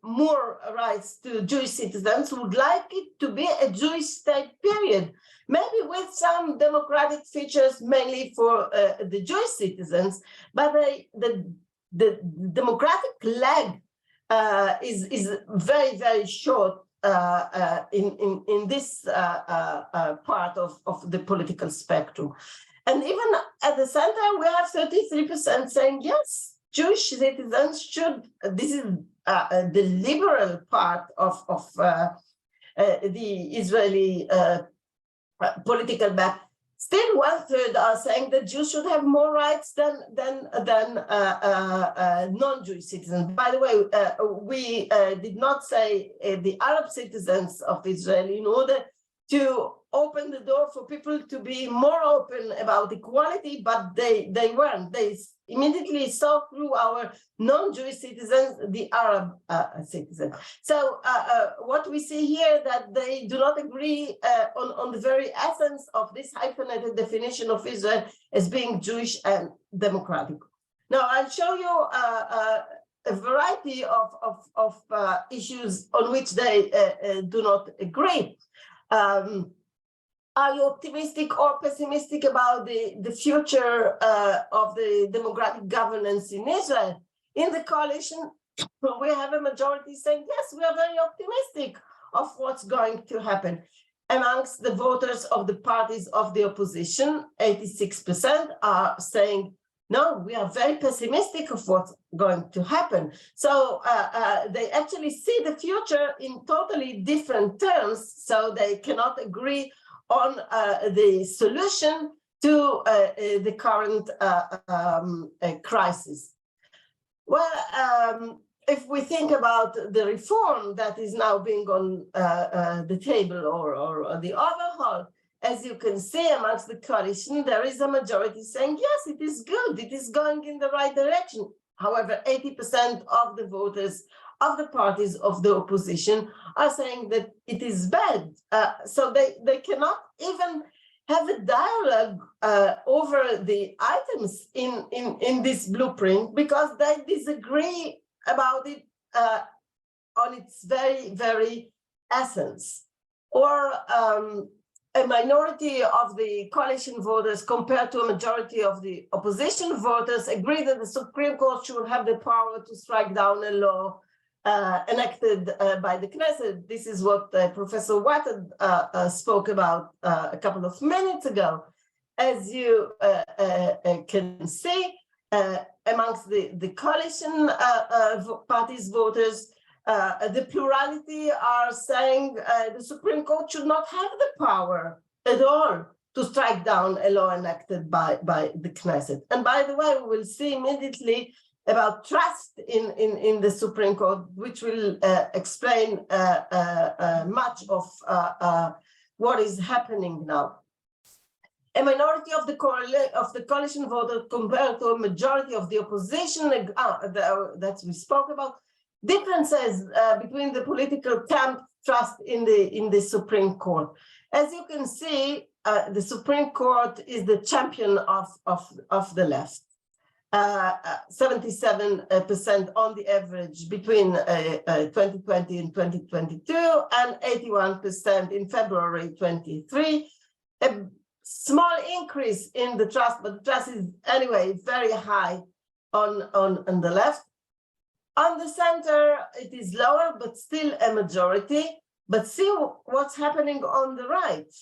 more rights to Jewish citizens would like it to be a Jewish state, period, maybe with some democratic features, mainly for the Jewish citizens, but the democratic leg is very, very short in this part of the political spectrum. And even at the center, we have 33% saying yes, Jewish citizens should. This is the liberal part of the Israeli political back. Still, 1/3 are saying that Jews should have more rights than non-Jewish citizens. By the way, we did not say the Arab citizens of Israel in order to open the door for people to be more open about equality, but they weren't. They immediately saw through our non-Jewish citizens the Arab citizens. So what we see here that they do not agree on the very essence of this hyphenated definition of Israel as being Jewish and democratic. Now I'll show you a variety of issues on which they do not agree. Are you optimistic or pessimistic about the future of the democratic governance in Israel? In the coalition, we have a majority saying, yes, we are very optimistic of what's going to happen. Amongst the voters of the parties of the opposition, 86% are saying, no, we are very pessimistic of what's going to happen. So they actually see the future in totally different terms, so they cannot agree on the solution to the current crisis. Well, if we think about the reform that is now being on the table or the overhaul, as you can see amongst the coalition, there is a majority saying, yes, it is good, it is going in the right direction. However, 80% of the voters of the parties of the opposition are saying that it is bad. So they cannot even have a dialogue over the items in this blueprint because they disagree about it on its very, very essence. Or a minority of the coalition voters compared to a majority of the opposition voters agree that the Supreme Court should have the power to strike down a law enacted by the Knesset. This is what Professor Watted spoke about a couple of minutes ago. As you can see, amongst the coalition parties voters, the plurality are saying the Supreme Court should not have the power at all to strike down a law enacted by the Knesset. And by the way, we will see immediately about trust in the Supreme Court, which will explain much of what is happening now. A minority of the coalition voters compared to a majority of the opposition that we spoke about, differences between the political camp trust in the Supreme Court. As you can see, the Supreme Court is the champion of the left. 77% on the average between 2020 and 2022, and 81% in February 23. A small increase in the trust, but the trust is anyway very high on the left. On the center, it is lower, but still a majority. But see what's happening on the right.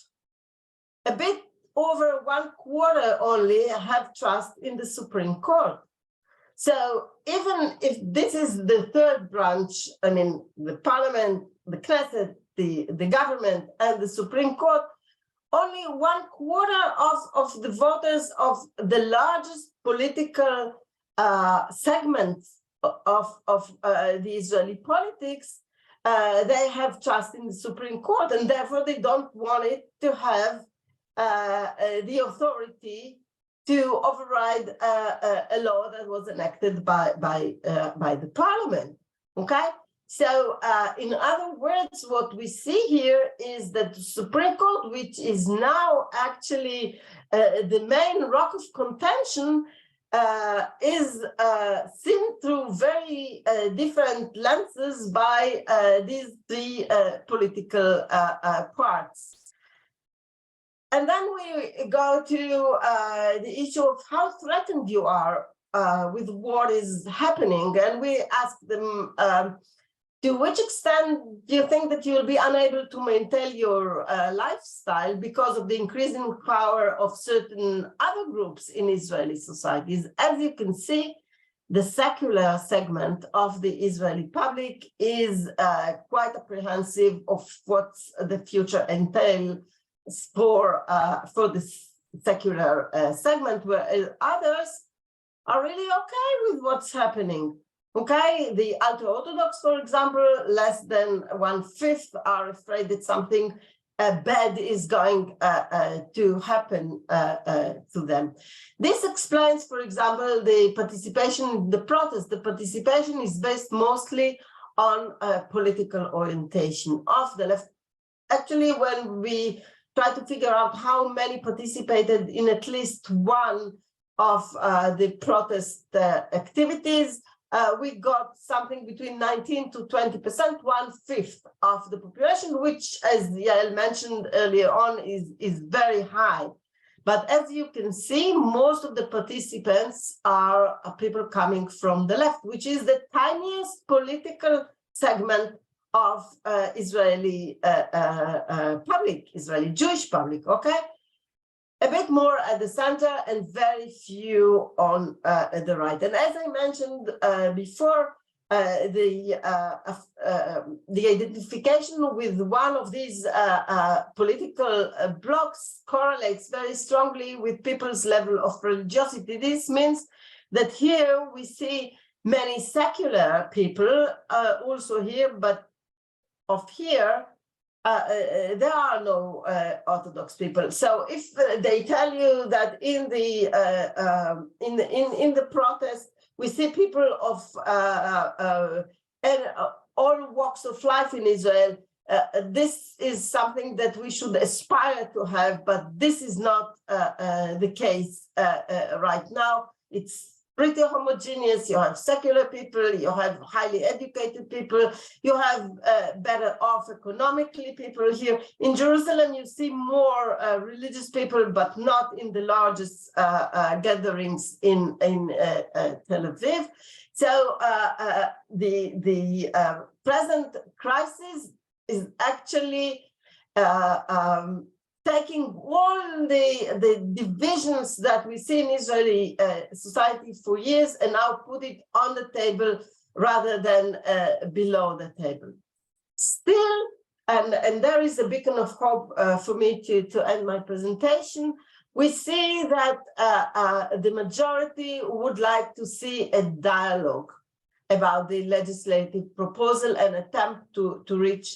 A bit over 1/4 only have trust in the Supreme Court. So even if this is the third branch, I mean, the parliament, the Knesset, the government and the Supreme Court, only 1/4 of the voters of the largest political segment of the Israeli politics, they have trust in the Supreme Court, and therefore they don't want it to have the authority to override a law that was enacted by the parliament. Okay, so in other words, what we see here is that the Supreme Court, which is now actually the main rock of contention, is seen through very different lenses by these three political parts. And then we go to the issue of how threatened you are with what is happening. And we ask them, to which extent do you think that you will be unable to maintain your lifestyle because of the increasing power of certain other groups in Israeli societies? As you can see, the secular segment of the Israeli public is quite apprehensive of what the future entails for the secular segment, where others are really okay with what's happening. Okay, the ultra-Orthodox, for example, less than 1/5 are afraid that something bad is going to happen to them. This explains, for example, the participation in the protest. The participation is based mostly on political orientation of the left. Actually, when we try to figure out how many participated in at least one of the protest activities, we got something between 19 to 20%, 1/5 of the population, which, as Yael mentioned earlier on, is very high. But as you can see, most of the participants are people coming from the left, which is the tiniest political segment of Israeli public, Israeli Jewish public, okay? A bit more at the center and very few on the right. And as I mentioned before, the identification with one of these political blocs correlates very strongly with people's level of religiosity. This means that here we see many secular people also here, but of here, there are no Orthodox people. So if they tell you that in the protest we see people of all walks of life in Israel, this is something that we should aspire to have, but this is not the case right now. It's pretty homogeneous. You have secular people, you have highly educated people, you have better off economically people here. In Jerusalem, you see more religious people, but not in the largest gatherings in Tel Aviv. So the present crisis is actually taking all the divisions that we see in Israeli society for years and now put it on the table rather than below the table. Still, and there is a beacon of hope for me to end my presentation, we see that the majority would like to see a dialogue about the legislative proposal and attempt to reach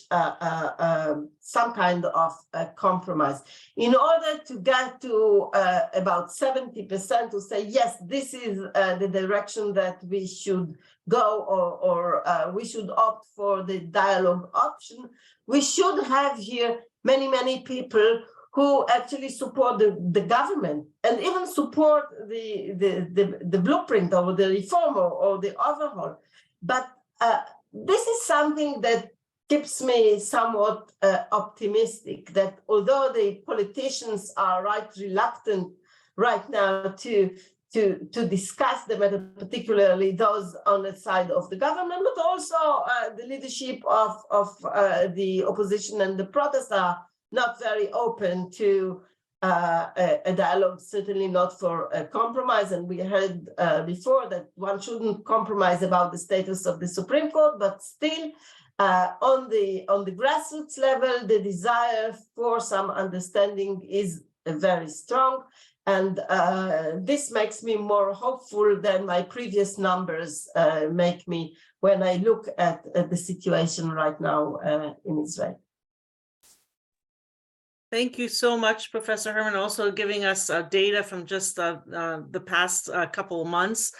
some kind of compromise. In order to get to about 70% to say, yes, this is the direction that we should go, or we should opt for the dialogue option, we should have here many people who actually support the government and even support the blueprint or the reform or the overhaul. But this is something that keeps me somewhat optimistic, that although the politicians are reluctant right now to discuss the matter, particularly those on the side of the government, but also the leadership of the opposition and the protests are not very open to a dialogue, certainly not for a compromise. And we heard before that one shouldn't compromise about the status of the Supreme Court, but still On the grassroots level, the desire for some understanding is very strong, and this makes me more hopeful than my previous numbers make me when I look at the situation right now in Israel. Thank you so much, Professor Herman, also giving us data from just the past couple of months,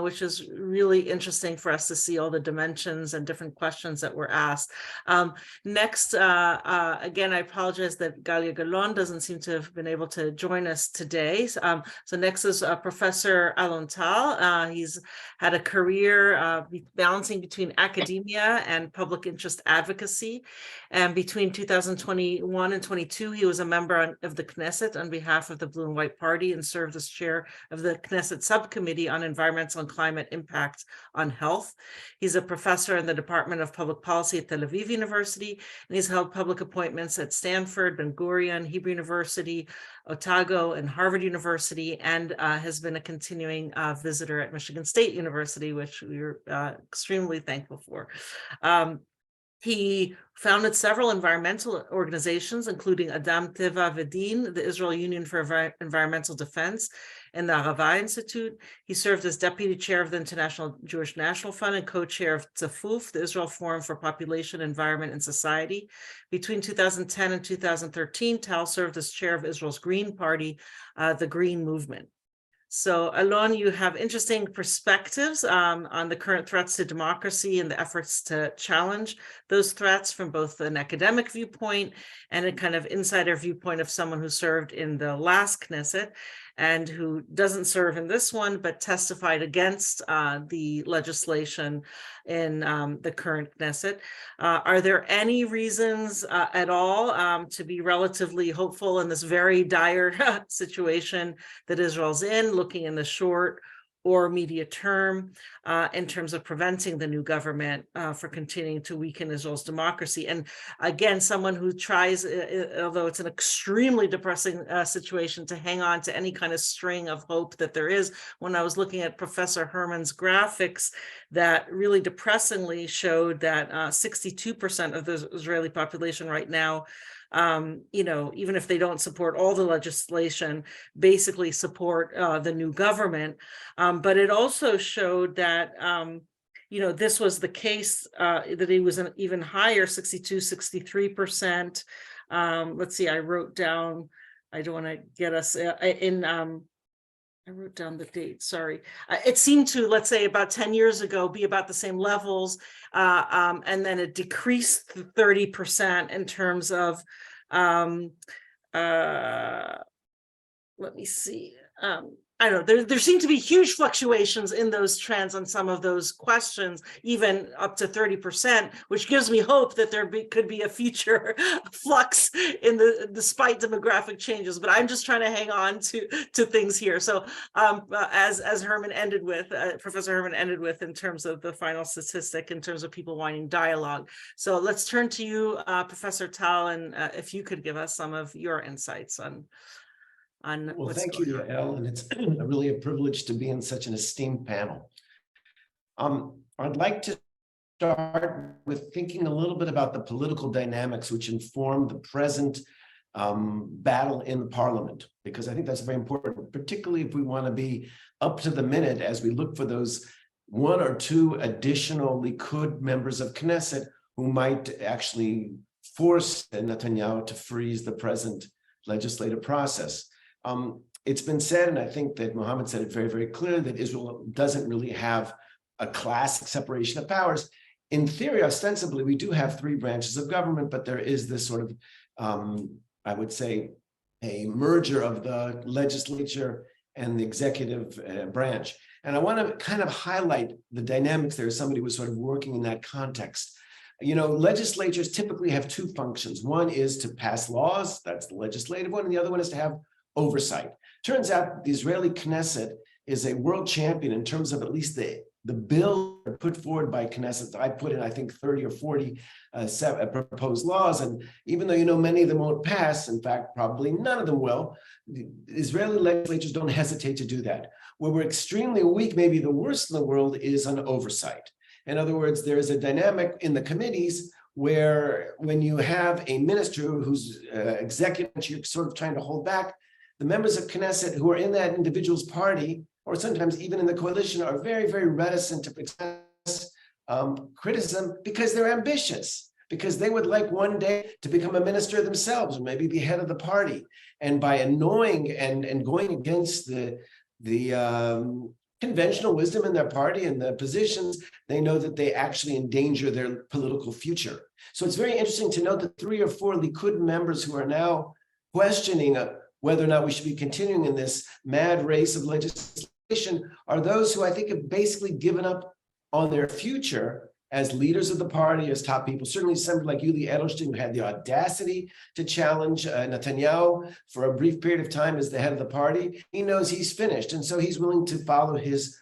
which is really interesting for us to see all the dimensions and different questions that were asked. Next, again, I apologize that Galia Galon doesn't seem to have been able to join us today. So next is Professor Alon Tal. He's had a career balancing between academia and public interest advocacy. And between 2021 and 22, he was a member of the Knesset on behalf of the Blue and White Party and served as chair of the Knesset Subcommittee on Environmental and Climate Impact on Health. He's a professor in the Department of Public Policy at Tel Aviv University, and he's held public appointments at Stanford, Ben Gurion, Hebrew University, Otago, and Harvard University, and has been a continuing visitor at Michigan State University, which we're extremely thankful for. He founded several environmental organizations, including Adam Teva V'Din, the Israel Union for Environmental Defense, and the Serling Institute. He served as deputy chair of the International Jewish National Fund and co-chair of Tzafuf, the Israel Forum for Population, Environment, and Society. Between 2010 and 2013, Tal served as chair of Israel's Green Party, the Green Movement. So, Alon, you have interesting perspectives on the current threats to democracy and the efforts to challenge those threats from both an academic viewpoint and a kind of insider viewpoint of someone who served in the last Knesset and who doesn't serve in this one, but testified against the legislation in the current Knesset. Are there any reasons at all to be relatively hopeful in this very dire situation that Israel's in, looking in the short or immediate term in terms of preventing the new government for continuing to weaken Israel's democracy? And again, someone who tries, although it's an extremely depressing situation, to hang on to any kind of string of hope that there is. When I was looking at Professor Herman's graphics that really depressingly showed that 62% of the Israeli population right now, even if they don't support all the legislation, basically support the new government. But it also showed that, this was the case, that it was an even higher, 62, 63%. Let's see, I wrote down, I don't want to get us I wrote down the date, sorry. It seemed to, let's say about 10 years ago, be about the same levels. And then it decreased to 30% in terms of, let me see. I don't know, there seem to be huge fluctuations in those trends on some of those questions, even up to 30%, which gives me hope that there could be a future flux in despite demographic changes. But I'm just trying to hang on to things here. So as Herman ended with, Professor Herman ended with, in terms of the final statistic, in terms of people wanting dialogue. So let's turn to you, Professor Tal, and if you could give us some of your insights on well, thank you, Yael, and it's really a privilege to be in such an esteemed panel. I'd like to start with thinking a little bit about the political dynamics which inform the present battle in the parliament, because I think that's very important, particularly if we want to be up to the minute as we look for those one or two additional Likud members of Knesset who might actually force Netanyahu to freeze the present legislative process. It's been said, and I think that Mohammed said it very, very clear, that Israel doesn't really have a classic separation of powers. In theory, ostensibly, we do have three branches of government, but there is this sort of, I would say, a merger of the legislature and the executive branch. And I want to kind of highlight the dynamics there as somebody who was sort of working in that context. Legislatures typically have two functions. One is to pass laws, that's the legislative one, and the other one is to have oversight. Turns out the Israeli Knesset is a world champion in terms of at least the bill put forward by Knesset. I put in, I think, 30 or 40 proposed laws, and even though many of them won't pass, in fact, probably none of them will, the Israeli legislatures don't hesitate to do that. Where we're extremely weak, maybe the worst in the world, is on oversight. In other words, there is a dynamic in the committees where when you have a minister who's executive, you're sort of trying to hold back, the members of Knesset who are in that individual's party, or sometimes even in the coalition, are very, very reticent to express criticism because they're ambitious, because they would like one day to become a minister themselves, or maybe be head of the party. And by annoying and going against the conventional wisdom in their party and the positions, they know that they actually endanger their political future. So it's very interesting to note that 3 or 4 Likud members who are now questioning whether or not we should be continuing in this mad race of legislation are those who I think have basically given up on their future as leaders of the party, as top people. Certainly somebody like Yuli Edelstein, who had the audacity to challenge Netanyahu for a brief period of time as the head of the party. He knows he's finished, and so he's willing to follow his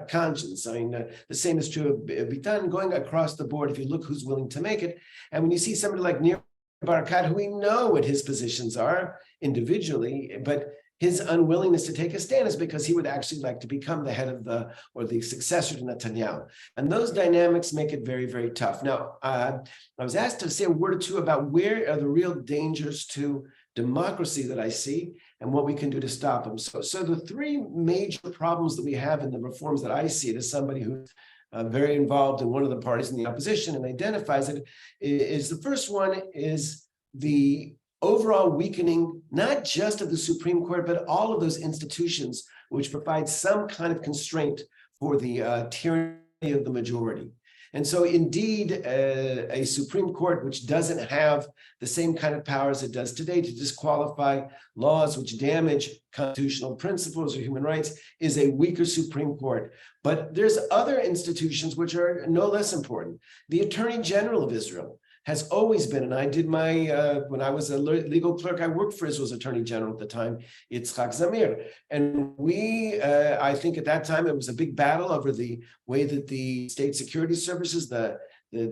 conscience. I mean, the same is true of Bitan, going across the board if you look who's willing to make it. And when you see somebody like Nir Barakat, who we know what his positions are individually, but his unwillingness to take a stand is because he would actually like to become the head of the successor to Netanyahu. And those dynamics make it very, very tough. Now, I was asked to say a word or two about where are the real dangers to democracy that I see and what we can do to stop them. So the 3 major problems that we have in the reforms that I see, as somebody who's very involved in one of the parties in the opposition and identifies it, is the first one is the overall weakening, not just of the Supreme Court, but all of those institutions which provide some kind of constraint for the tyranny of the majority. And so indeed, a Supreme Court which doesn't have the same kind of powers it does today to disqualify laws which damage constitutional principles or human rights is a weaker Supreme Court. But there's other institutions which are no less important. The Attorney General of Israel has always been, and I did my, when I was a legal clerk, I worked for Israel's Attorney General at the time, Yitzhak Zamir. And we, I think at that time, it was a big battle over the way that the state security services, the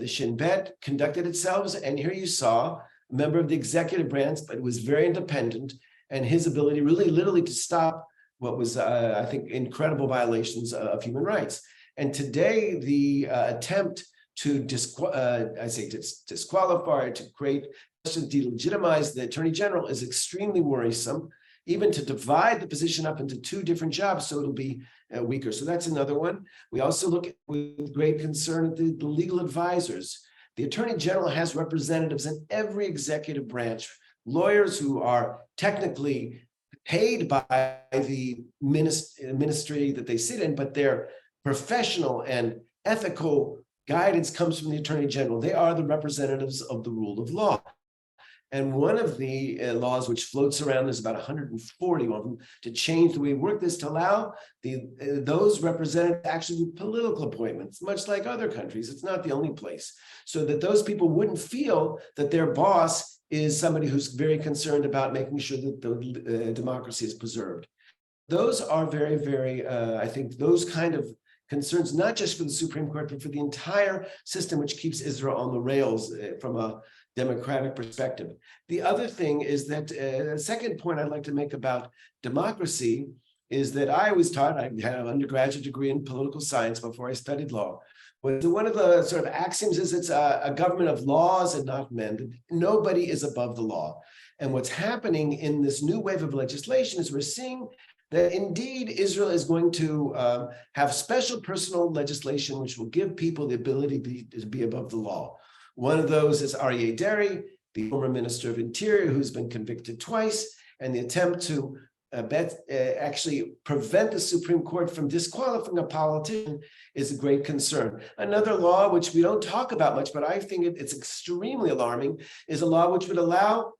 Shin Bet, conducted itself. And here you saw a member of the executive branch, but was very independent, and his ability really literally to stop what was, I think, incredible violations of human rights. And today, the attempt to disqualify, to create, to delegitimize the Attorney General is extremely worrisome, even to divide the position up into 2 different jobs, so it'll be weaker. So that's another one. We also look at, with great concern at the legal advisors. The Attorney General has representatives in every executive branch, lawyers who are technically paid by the ministry that they sit in, but their professional and ethical guidance comes from the Attorney General. They are the representatives of the rule of law. And one of the laws which floats around, there's about 140 of them, to change the way we work this, to allow those representatives to actually do political appointments, much like other countries. It's not the only place. So that those people wouldn't feel that their boss is somebody who's very concerned about making sure that the democracy is preserved. Those are very, very, I think those kind of concerns, not just for the Supreme Court, but for the entire system which keeps Israel on the rails from a democratic perspective. The other thing is that the second point I'd like to make about democracy is that I was taught, I had an undergraduate degree in political science before I studied law. But one of the sort of axioms is it's a government of laws and not men. Nobody is above the law. And what's happening in this new wave of legislation is we're seeing that indeed Israel is going to have special personal legislation which will give people the ability to be above the law. One of those is Aryeh Deri, the former Minister of Interior, who's been convicted twice, and the attempt to actually prevent the Supreme Court from disqualifying a politician is a great concern. Another law, which we don't talk about much, but I think it's extremely alarming, is a law which would allow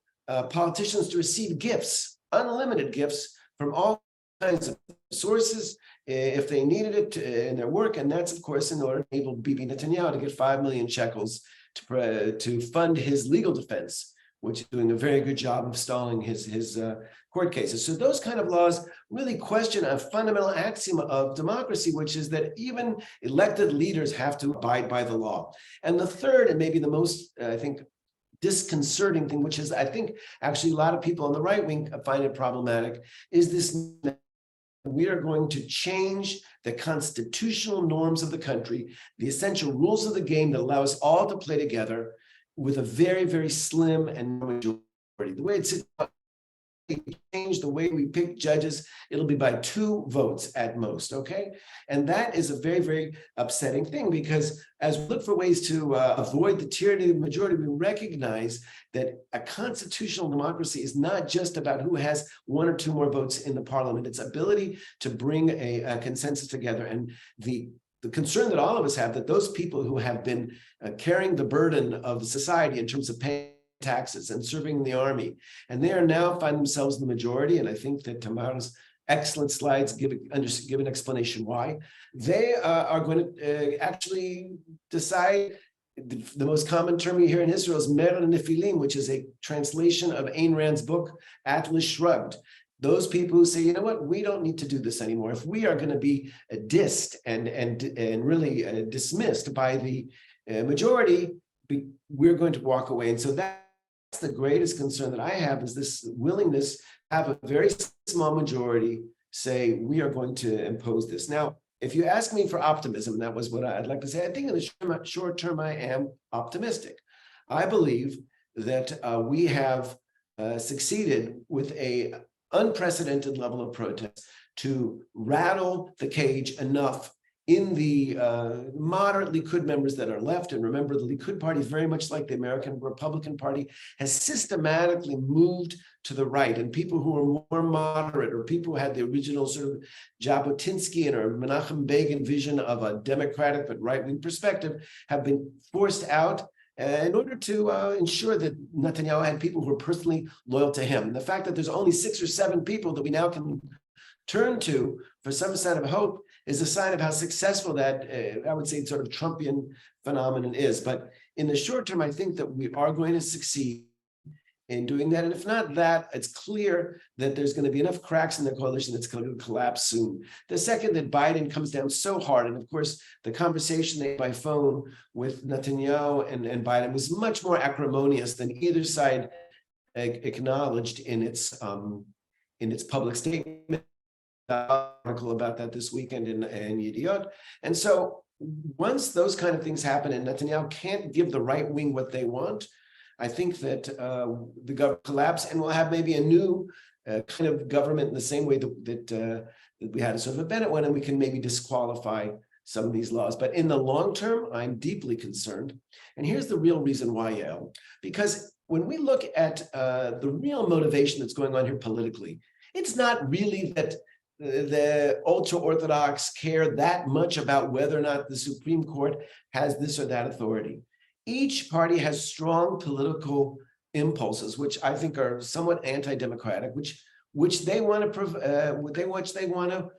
politicians to receive gifts, unlimited gifts, from all kinds of sources if they needed it in their work. And that's, of course, in order to enable Bibi Netanyahu to get 5 million shekels to fund his legal defense, which is doing a very good job of stalling his court cases. So those kind of laws really question a fundamental axiom of democracy, which is that even elected leaders have to abide by the law. And the third, and maybe the most, I think, disconcerting thing, which is, I think, actually a lot of people on the right wing find it problematic, is this we are going to change the constitutional norms of the country, the essential rules of the game that allow us all to play together with a very, very slim and majority. The way it's change the way we pick judges, it'll be by 2 votes at most, okay? And that is a very, very upsetting thing, because as we look for ways to avoid the tyranny of the majority, we recognize that a constitutional democracy is not just about who has 1 or 2 more votes in the parliament. Its ability to bring a consensus together. And the concern that all of us have, that those people who have been carrying the burden of society in terms of paying taxes and serving in the army, and they are now find themselves in the majority. And I think that Tamar's excellent slides give an explanation why they are going to actually decide. The most common term you hear in Israel is Mer Nefilim, which is a translation of Ayn Rand's book Atlas Shrugged. Those people who say, you know what, we don't need to do this anymore. If we are going to be dissed and really dismissed by the majority, we're going to walk away. And so that's the greatest concern that I have, is this willingness to have a very small majority say, we are going to impose this. Now, if you ask me for optimism, and that was what I'd like to say, I think in the short term, I am optimistic. I believe that we have succeeded with a unprecedented level of protest to rattle the cage enough in the moderate Likud members that are left. And remember, the Likud party, very much like the American Republican Party, has systematically moved to the right. And people who are more moderate, or people who had the original sort of Jabotinsky or Menachem Begin vision of a democratic but right-wing perspective, have been forced out in order to ensure that Netanyahu had people who were personally loyal to him. And the fact that there's only 6 or 7 people that we now can turn to for some sign of hope is a sign of how successful that, I would say, sort of Trumpian phenomenon is. But in the short term, I think that we are going to succeed in doing that. And if not that, it's clear that there's going to be enough cracks in the coalition that's going to collapse soon. The second that Biden comes down so hard, and of course, the conversation by phone with Netanyahu and Biden was much more acrimonious than either side acknowledged in its public statement. Article about that this weekend in Yediot. And so once those kind of things happen and Netanyahu can't give the right wing what they want, I think that the government collapse, and we'll have maybe a new kind of government in the same way that we had a sort of a Bennett one, and we can maybe disqualify some of these laws. But in the long term, I'm deeply concerned. And here's the real reason why, Yael, because when we look at the real motivation that's going on here politically, it's not really that the ultra-Orthodox care that much about whether or not the Supreme Court has this or that authority. Each party has strong political impulses, which I think are somewhat anti-democratic, which they want to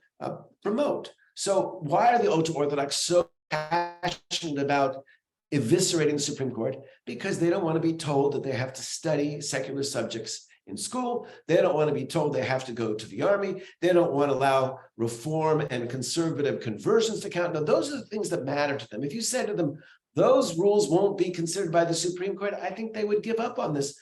promote. So why are the ultra-Orthodox so passionate about eviscerating the Supreme Court? Because they don't want to be told that they have to study secular subjects in school. They don't want to be told they have to go to the army. They don't want to allow reform and conservative conversions to count. Now, those are the things that matter to them. If you said to them, those rules won't be considered by the Supreme Court, I think they would give up on this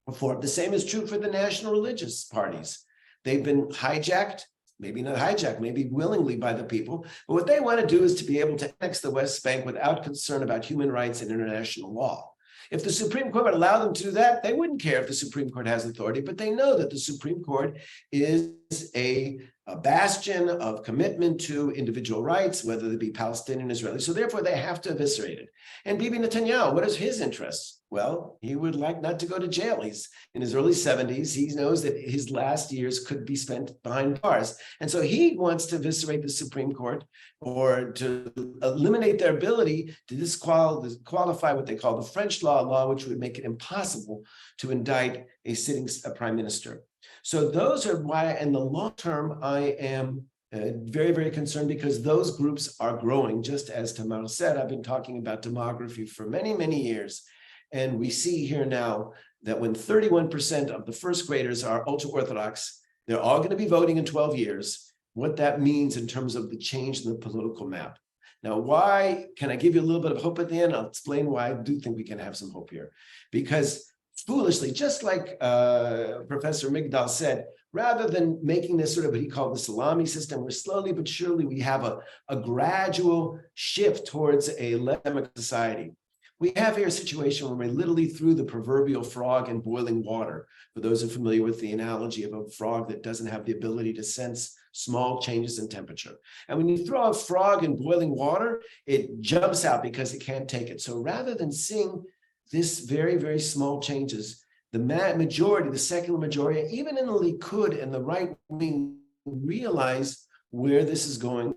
reform. The same is true for the national religious parties. They've been hijacked, maybe not hijacked, maybe willingly by the people. But what they want to do is to be able to annex the West Bank without concern about human rights and international law. If the Supreme Court would allow them to do that, they wouldn't care if the Supreme Court has authority, but they know that the Supreme Court is a bastion of commitment to individual rights, whether they be Palestinian, Israeli. So therefore, they have to eviscerate it. And Bibi Netanyahu, what is his interest? Well, he would like not to go to jail. He's in his early 70s. He knows that his last years could be spent behind bars. And so he wants to eviscerate the Supreme Court, or to eliminate their ability to disqualify what they call the French law, which would make it impossible to indict a sitting prime minister. So those are why, in the long term, I am very, very concerned, because those groups are growing. Just as Tamar said, I've been talking about demography for many, many years. And we see here now that when 31% of the first graders are ultra-Orthodox, they're all going to be voting in 12 years, what that means in terms of the change in the political map. Now, why? Can I give you a little bit of hope at the end? I'll explain why I do think we can have some hope here. Because foolishly, just like Professor Migdal said, rather than making this sort of what he called the salami system, where slowly but surely we have a gradual shift towards a less democratic society. We have here a situation where we literally threw the proverbial frog in boiling water. For those who are familiar with the analogy of a frog that doesn't have the ability to sense small changes in temperature. And when you throw a frog in boiling water, it jumps out because it can't take it. So rather than seeing this very, very small changes, the majority, the secular majority, even in the Likud and the right wing, realize where this is going,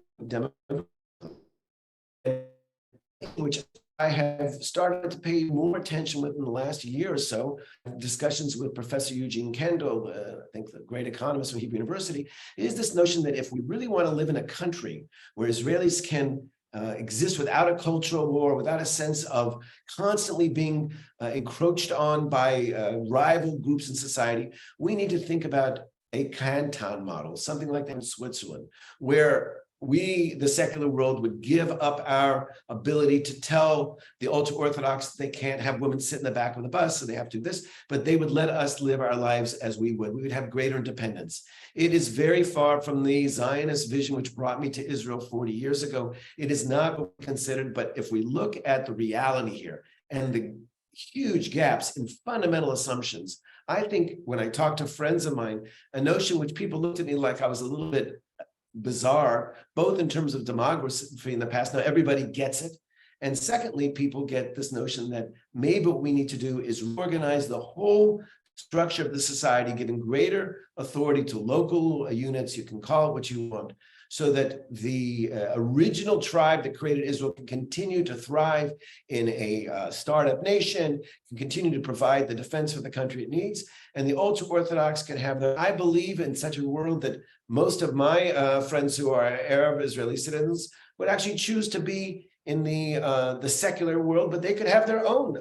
which I have started to pay more attention with in the last year or so. Discussions with Professor Eugene Kendall, I think the great economist from Hebrew University, is this notion that if we really want to live in a country where Israelis can exist without a cultural war, without a sense of constantly being encroached on by rival groups in society, we need to think about a canton model, something like that in Switzerland, where we, the secular world, would give up our ability to tell the ultra-Orthodox they can't have women sit in the back of the bus, so they have to do this, but they would let us live our lives as we would. We would have greater independence. It is very far from the Zionist vision, which brought me to Israel 40 years ago. It is not what we considered, but if we look at the reality here and the huge gaps in fundamental assumptions, I think when I talk to friends of mine, a notion which people looked at me like I was a little bit bizarre, both in terms of demography in the past. Now everybody gets it. And secondly, people get this notion that maybe what we need to do is organize the whole structure of the society, giving greater authority to local units, you can call it what you want, so that the original tribe that created Israel can continue to thrive in a startup nation, can continue to provide the defense for the country it needs, and the ultra-Orthodox can have the, I believe in such a world that most of my friends who are Arab Israeli citizens would actually choose to be in the secular world, but they could have their own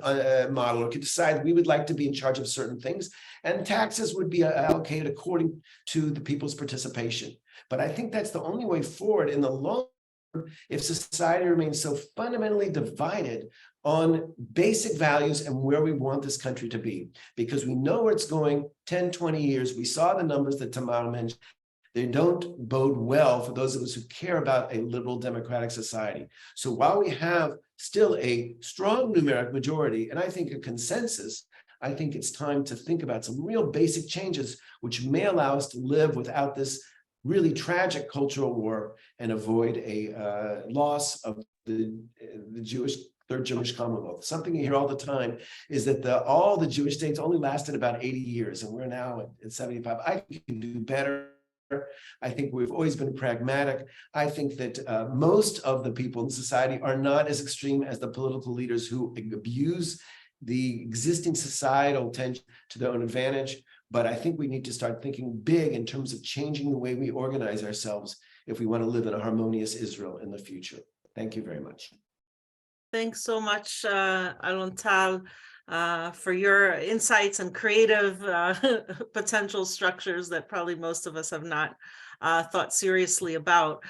model or could decide we would like to be in charge of certain things, and taxes would be allocated according to the people's participation. But I think that's the only way forward in the long term if society remains so fundamentally divided on basic values and where we want this country to be, because we know where it's going 10, 20 years. We saw the numbers that Tamar mentioned. They don't bode well for those of us who care about a liberal democratic society. So while we have still a strong numeric majority, and I think a consensus, I think it's time to think about some real basic changes which may allow us to live without this really tragic cultural war and avoid a loss of the Third Jewish Commonwealth. Something you hear all the time is that all the Jewish states only lasted about 80 years, and we're now at 75. I think we can do better. I think we've always been pragmatic. I think that most of the people in society are not as extreme as the political leaders who abuse the existing societal tension to their own advantage. But I think we need to start thinking big in terms of changing the way we organize ourselves if we want to live in a harmonious Israel in the future. Thank you very much. Thanks so much, Alon Tal, for your insights and creative potential structures that probably most of us have not thought seriously about.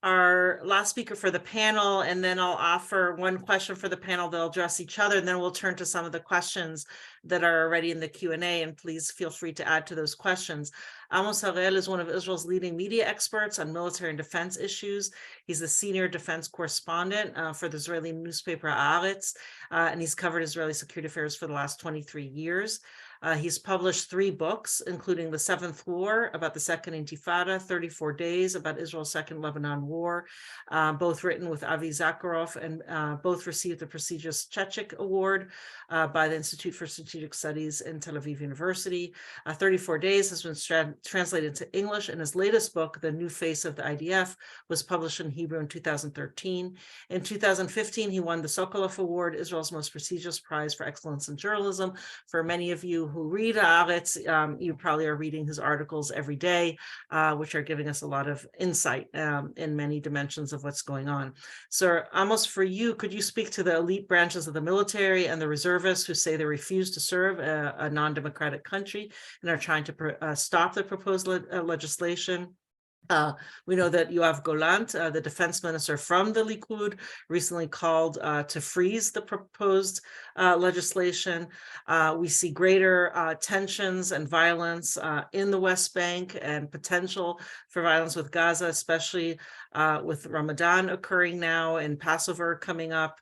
Our last speaker for the panel, and then I'll offer one question for the panel. They'll address each other, and then we'll turn to some of the questions that are already in the Q&A, and please feel free to add to those questions. Amos Harel is one of Israel's leading media experts on military and defense issues. He's the senior defense correspondent for the Israeli newspaper Haaretz, and he's covered Israeli security affairs for the last 23 years. He's published 3 books, including The Seventh War, about the Second Intifada, 34 Days, about Israel's Second Lebanon War, both written with Avi Zakharov, and both received the prestigious Chechik Award by the Institute for Strategic Studies in Tel Aviv University. 34 Days has been translated into English, and his latest book, The New Face of the IDF, was published in Hebrew in 2013. In 2015, he won the Sokolov Award, Israel's most prestigious prize for excellence in journalism. For many of you who read Haaretz, you probably are reading his articles every day, which are giving us a lot of insight in many dimensions of what's going on. So Amos, for you, could you speak to the elite branches of the military and the reservists who say they refuse to serve a non-democratic country and are trying to stop the proposed legislation? We know that Yoav Gallant, the defense minister from the Likud, recently called to freeze the proposed legislation. We see greater tensions and violence in the West Bank and potential for violence with Gaza, especially with Ramadan occurring now and Passover coming up,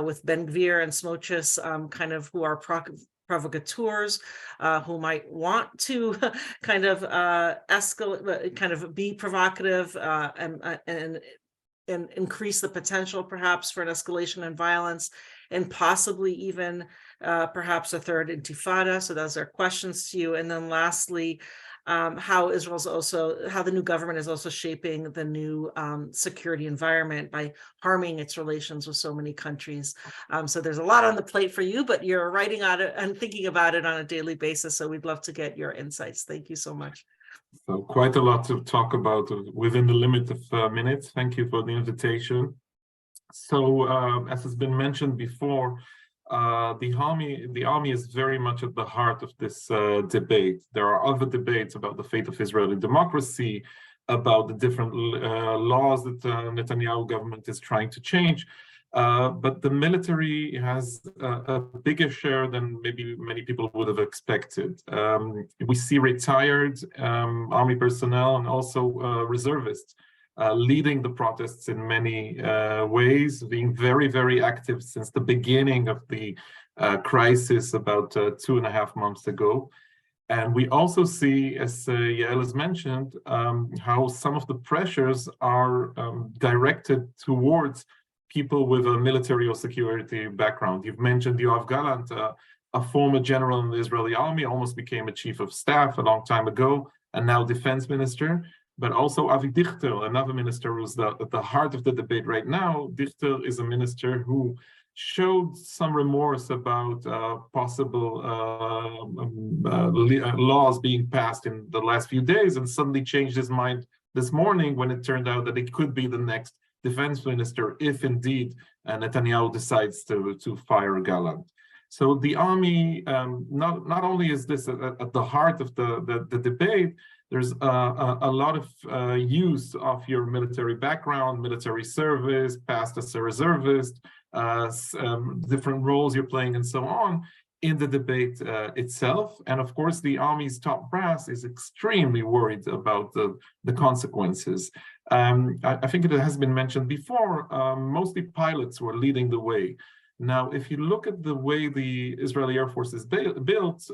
with Ben Gvir and Smotrich kind of who are provocateurs who might want to kind of escalate, kind of be provocative and increase the potential perhaps for an escalation in violence and possibly even perhaps a third intifada. So those are questions to you. And then lastly, how the new government is also shaping the new security environment by harming its relations with so many countries. So there's a lot on the plate for you, but you're writing on it and thinking about it on a daily basis. So we'd love to get your insights. Thank you so much. So quite a lot to talk about within the limit of minutes. Thank you for the invitation. So as has been mentioned before, the army is very much at the heart of this debate. There are other debates about the fate of Israeli democracy, about the different laws that Netanyahu government is trying to change. But the military has a bigger share than maybe many people would have expected. We see retired army personnel and also reservists leading the protests in many ways, being very, very active since the beginning of the crisis about 2.5 months ago. And we also see, as Yael has mentioned, how some of the pressures are directed towards people with a military or security background. You've mentioned Yoav Gallant, a former general in the Israeli army, almost became a chief of staff a long time ago, and now defense minister. But also Avi Dichter, another minister who's at the heart of the debate right now. Dichter is a minister who showed some remorse about possible laws being passed in the last few days and suddenly changed his mind this morning when it turned out that it could be the next defense minister if indeed Netanyahu decides to fire Gallant. So the army, not only is this at the heart of the debate, there's a lot of use of your military background, military service, past as a reservist, different roles you're playing and so on in the debate itself. And of course, the army's top brass is extremely worried about the consequences. I think it has been mentioned before, mostly pilots were leading the way. Now, if you look at the way the Israeli Air Force is built,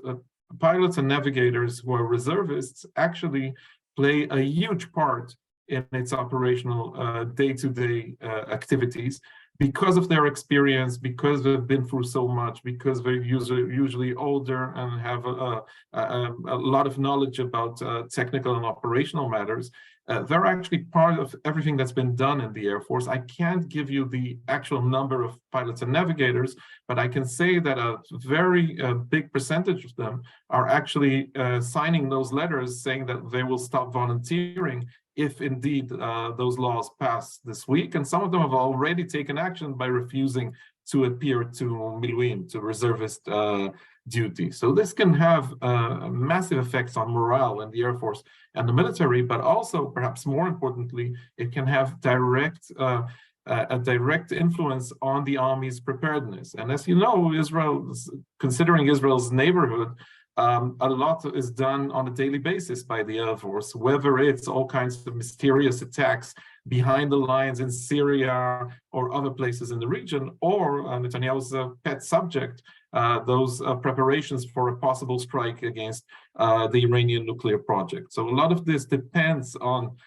pilots and navigators who are reservists actually play a huge part in its operational day-to-day activities because of their experience, because they've been through so much, because they're usually older and have a lot of knowledge about technical and operational matters. They're actually part of everything that's been done in the Air Force. I can't give you the actual number of pilots and navigators, but I can say that a very big percentage of them are actually signing those letters saying that they will stop volunteering if indeed those laws pass this week. And some of them have already taken action by refusing to appear to Miluim, to reservist duty. So this can have massive effects on morale in the Air Force and the military, but also, perhaps more importantly, it can have a direct influence on the army's preparedness. And as you know, Israel, considering Israel's neighborhood, a lot is done on a daily basis by the Air Force, whether it's all kinds of mysterious attacks behind the lines in Syria or other places in the region, or Netanyahu's pet subject, those preparations for a possible strike against the Iranian nuclear project. So a lot of this depends on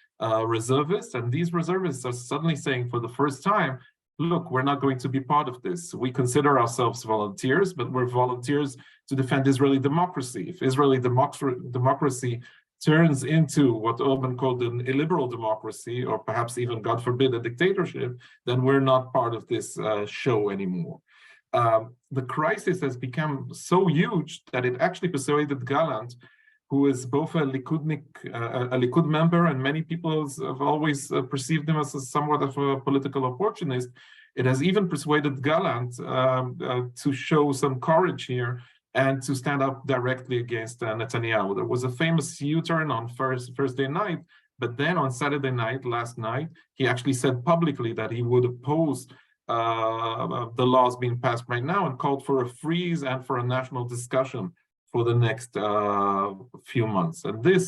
reservists, and these reservists are suddenly saying for the first time, look, we're not going to be part of this. We consider ourselves volunteers, but we're volunteers to defend Israeli democracy. If Israeli democracy turns into what Orban called an illiberal democracy, or perhaps even, God forbid, a dictatorship, then we're not part of this show anymore. The crisis has become so huge that it actually persuaded Gallant, who is both a Likud member, and many people have always perceived him as somewhat of a political opportunist. It has even persuaded Gallant to show some courage here and to stand up directly against Netanyahu. There was a famous U-turn on Thursday night But then on Saturday night, last night, he actually said publicly that he would oppose the laws being passed right now and called for a freeze and for a national discussion for the next few months. And this,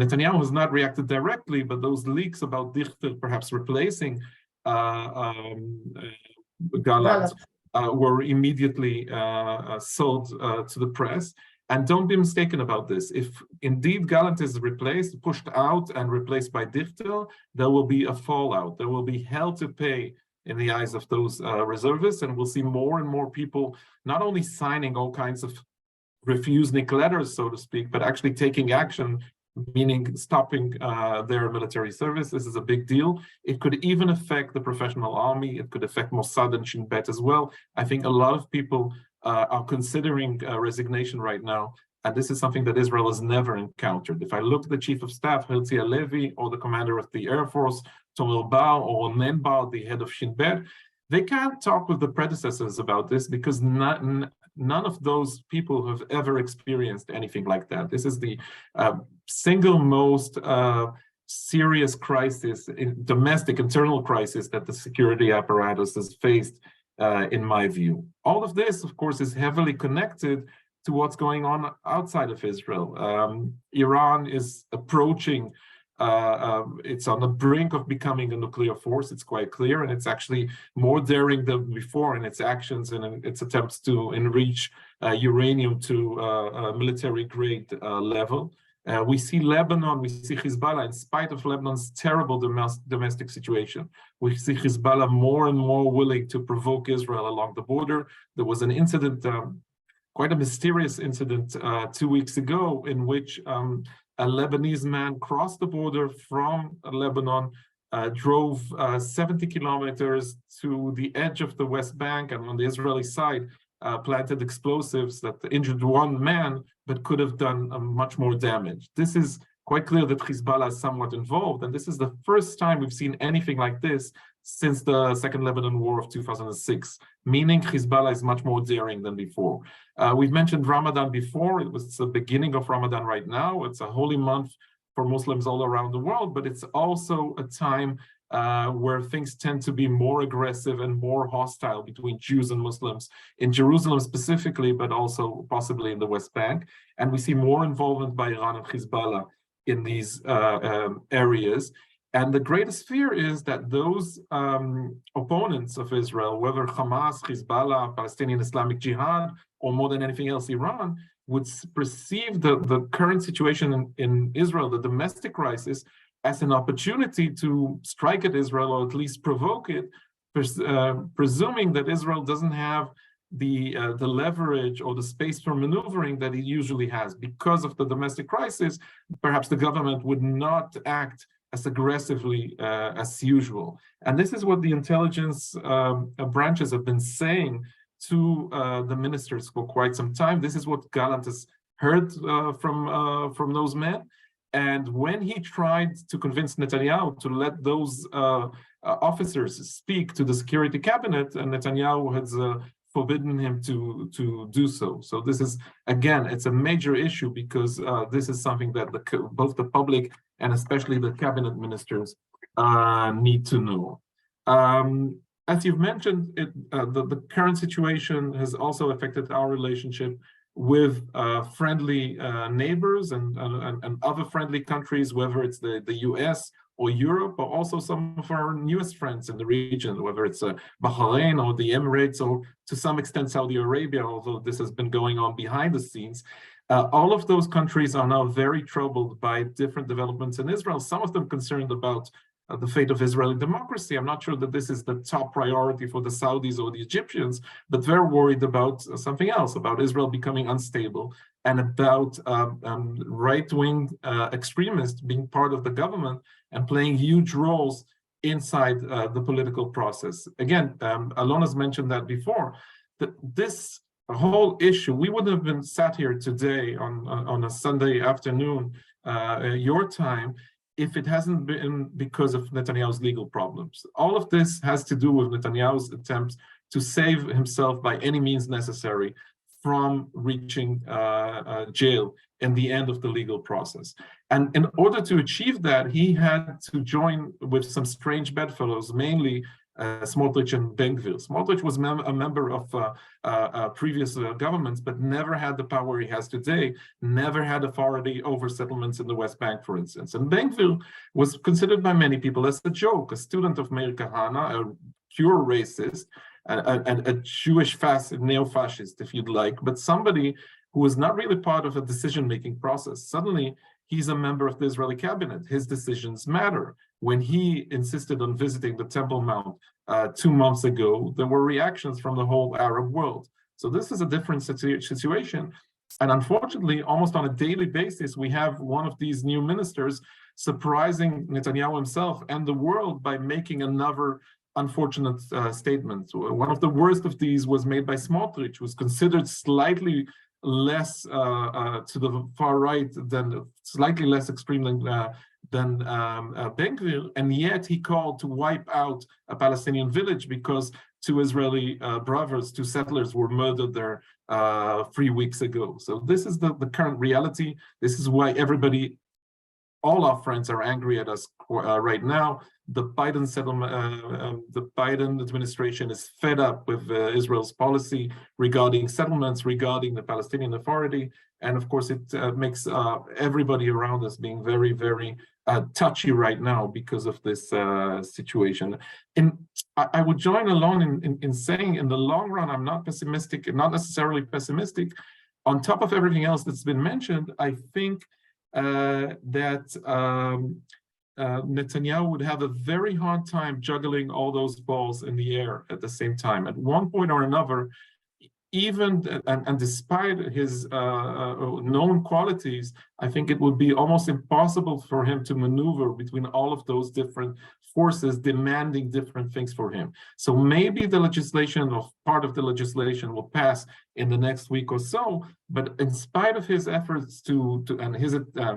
Netanyahu has not reacted directly, but those leaks about Dichter perhaps replacing Gallant were immediately sold to the press. And don't be mistaken about this. If indeed Gallant is replaced, pushed out and replaced by Dichter, there will be a fallout. There will be hell to pay in the eyes of those reservists. And we'll see more and more people not only signing all kinds of refusnik letters, so to speak, but actually taking action, meaning stopping their military service. This is a big deal. It could even affect the professional army. It could affect Mossad and Shin Bet as well. I think a lot of people are considering resignation right now, and this is something that Israel has never encountered. If I look at the Chief of Staff, Herzi Halevi, or the Commander of the Air Force, Tomer Bar, or Nen Bar, the head of Shin Bet, they can't talk with the predecessors about this because none of those people have ever experienced anything like that. This is the single most serious crisis, domestic internal crisis that the security apparatus has faced, in my view. All of this, of course, is heavily connected to what's going on outside of Israel. Iran is approaching, it's on the brink of becoming a nuclear force, it's quite clear, and it's actually more daring than before in its actions and in its attempts to enrich uranium to a military-grade level. We see Lebanon, we see Hezbollah, in spite of Lebanon's terrible domestic situation. We see Hezbollah more and more willing to provoke Israel along the border. There was an incident, quite a mysterious incident 2 weeks ago, in which a Lebanese man crossed the border from Lebanon, drove 70 kilometers to the edge of the West Bank, and on the Israeli side, planted explosives that injured one man, but could have done much more damage. This is quite clear that Hezbollah is somewhat involved, and this is the first time we've seen anything like this since the Second Lebanon War of 2006, meaning Hezbollah is much more daring than before. We've mentioned Ramadan before. It was the beginning of Ramadan right now. It's a holy month for Muslims all around the world, but it's also a time where things tend to be more aggressive and more hostile between Jews and Muslims in Jerusalem specifically, but also possibly in the West Bank. And we see more involvement by Iran and Hezbollah in these areas. And the greatest fear is that those opponents of Israel, whether Hamas, Hezbollah, Palestinian Islamic Jihad, or more than anything else, Iran, would perceive the current situation in Israel, the domestic crisis, as an opportunity to strike at Israel, or at least provoke it, presuming that Israel doesn't have the leverage or the space for maneuvering that it usually has. Because of the domestic crisis, perhaps the government would not act as aggressively as usual. And this is what the intelligence branches have been saying to the ministers for quite some time. This is what Gallant has heard from those men. And when he tried to convince Netanyahu to let those officers speak to the security cabinet, and Netanyahu has forbidden him to do so. So this is, again, it's a major issue because this is something that both the public and especially the cabinet ministers need to know. As you've mentioned, the current situation has also affected our relationship with friendly neighbors and other friendly countries, whether it's the US or Europe, or also some of our newest friends in the region, whether it's Bahrain or the Emirates, or to some extent Saudi Arabia, although this has been going on behind the scenes. All of those countries are now very troubled by different developments in Israel, some of them concerned about the fate of Israeli democracy. I'm not sure that this is the top priority for the Saudis or the Egyptians, but they're worried about something else, about Israel becoming unstable and about right-wing extremists being part of the government and playing huge roles inside the political process. Again, Alona's mentioned that before, that this whole issue, we wouldn't have been sat here today on a Sunday afternoon, your time, if it hasn't been because of Netanyahu's legal problems. All of this has to do with Netanyahu's attempts to save himself by any means necessary from reaching jail in the end of the legal process. And in order to achieve that, he had to join with some strange bedfellows, mainly Smotrich and Ben-Gvir. Smotrich was a member of previous governments, but never had the power he has today, never had authority over settlements in the West Bank, for instance. And Ben-Gvir was considered by many people as a joke, a student of Meir Kahana, a pure racist, a Jewish neo-fascist, if you'd like, but somebody who was not really part of a decision-making process. Suddenly, he's a member of the Israeli cabinet. His decisions matter. When he insisted on visiting the Temple Mount 2 months ago, there were reactions from the whole Arab world. So this is a different situation. And unfortunately, almost on a daily basis, we have one of these new ministers surprising Netanyahu himself and the world by making another unfortunate statement. One of the worst of these was made by Smotrich, who was considered slightly less to the far right than, slightly less extreme than Ben-Gvir, and yet he called to wipe out a Palestinian village because 2 Israeli brothers, 2 settlers, were murdered there 3 weeks ago. So this is the current reality. This is why everybody, all our friends, are angry at us right now. The Biden settlement, the Biden administration is fed up with Israel's policy regarding settlements, regarding the Palestinian Authority, and of course it makes everybody around us being very, very touchy right now because of this situation. And I would join along in saying, in the long run, I'm not pessimistic, not necessarily pessimistic. On top of everything else that's been mentioned, I think that Netanyahu would have a very hard time juggling all those balls in the air at the same time. At one point or another, even and despite his known qualities, I think it would be almost impossible for him to maneuver between all of those different forces demanding different things for him. So maybe the legislation, or part of the legislation, will pass in the next week or so, but in spite of his efforts and his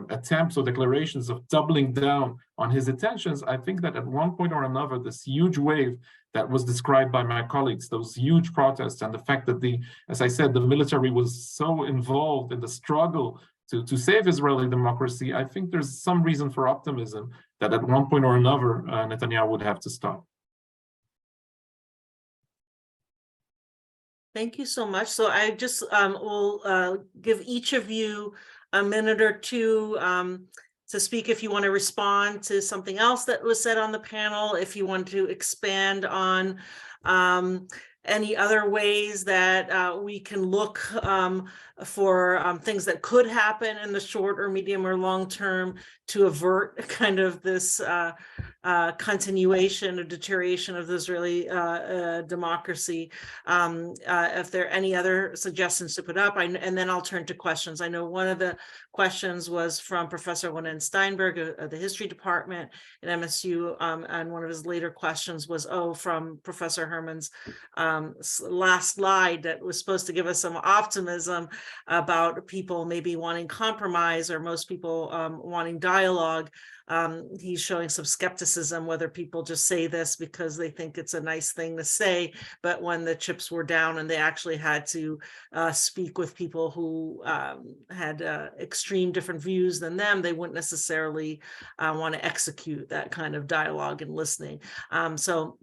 attempts or declarations of doubling down on his intentions, I think that at one point or another, this huge wave that was described by my colleagues, those huge protests, and the fact that as I said, the military was so involved in the struggle to save Israeli democracy, I think there's some reason for optimism that at one point or another, Netanyahu would have to stop. Thank you so much. So I just will give each of you a minute or two to speak if you want to respond to something else that was said on the panel, if you want to expand on any other ways that we can look for things that could happen in the short or medium or long term to avert kind of this continuation or deterioration of the Israeli democracy. If there are any other suggestions to put up, and then I'll turn to questions. I know one of the questions was from Professor Ronen Steinberg of the history department at MSU, and one of his later questions was, from Professor Herman's last slide that was supposed to give us some optimism about people maybe wanting compromise, or most people wanting dialogue. He's showing some skepticism whether people just say this because they think it's a nice thing to say, but when the chips were down and they actually had to speak with people who had extreme different views than them, they wouldn't necessarily want to execute that kind of dialogue and listening. So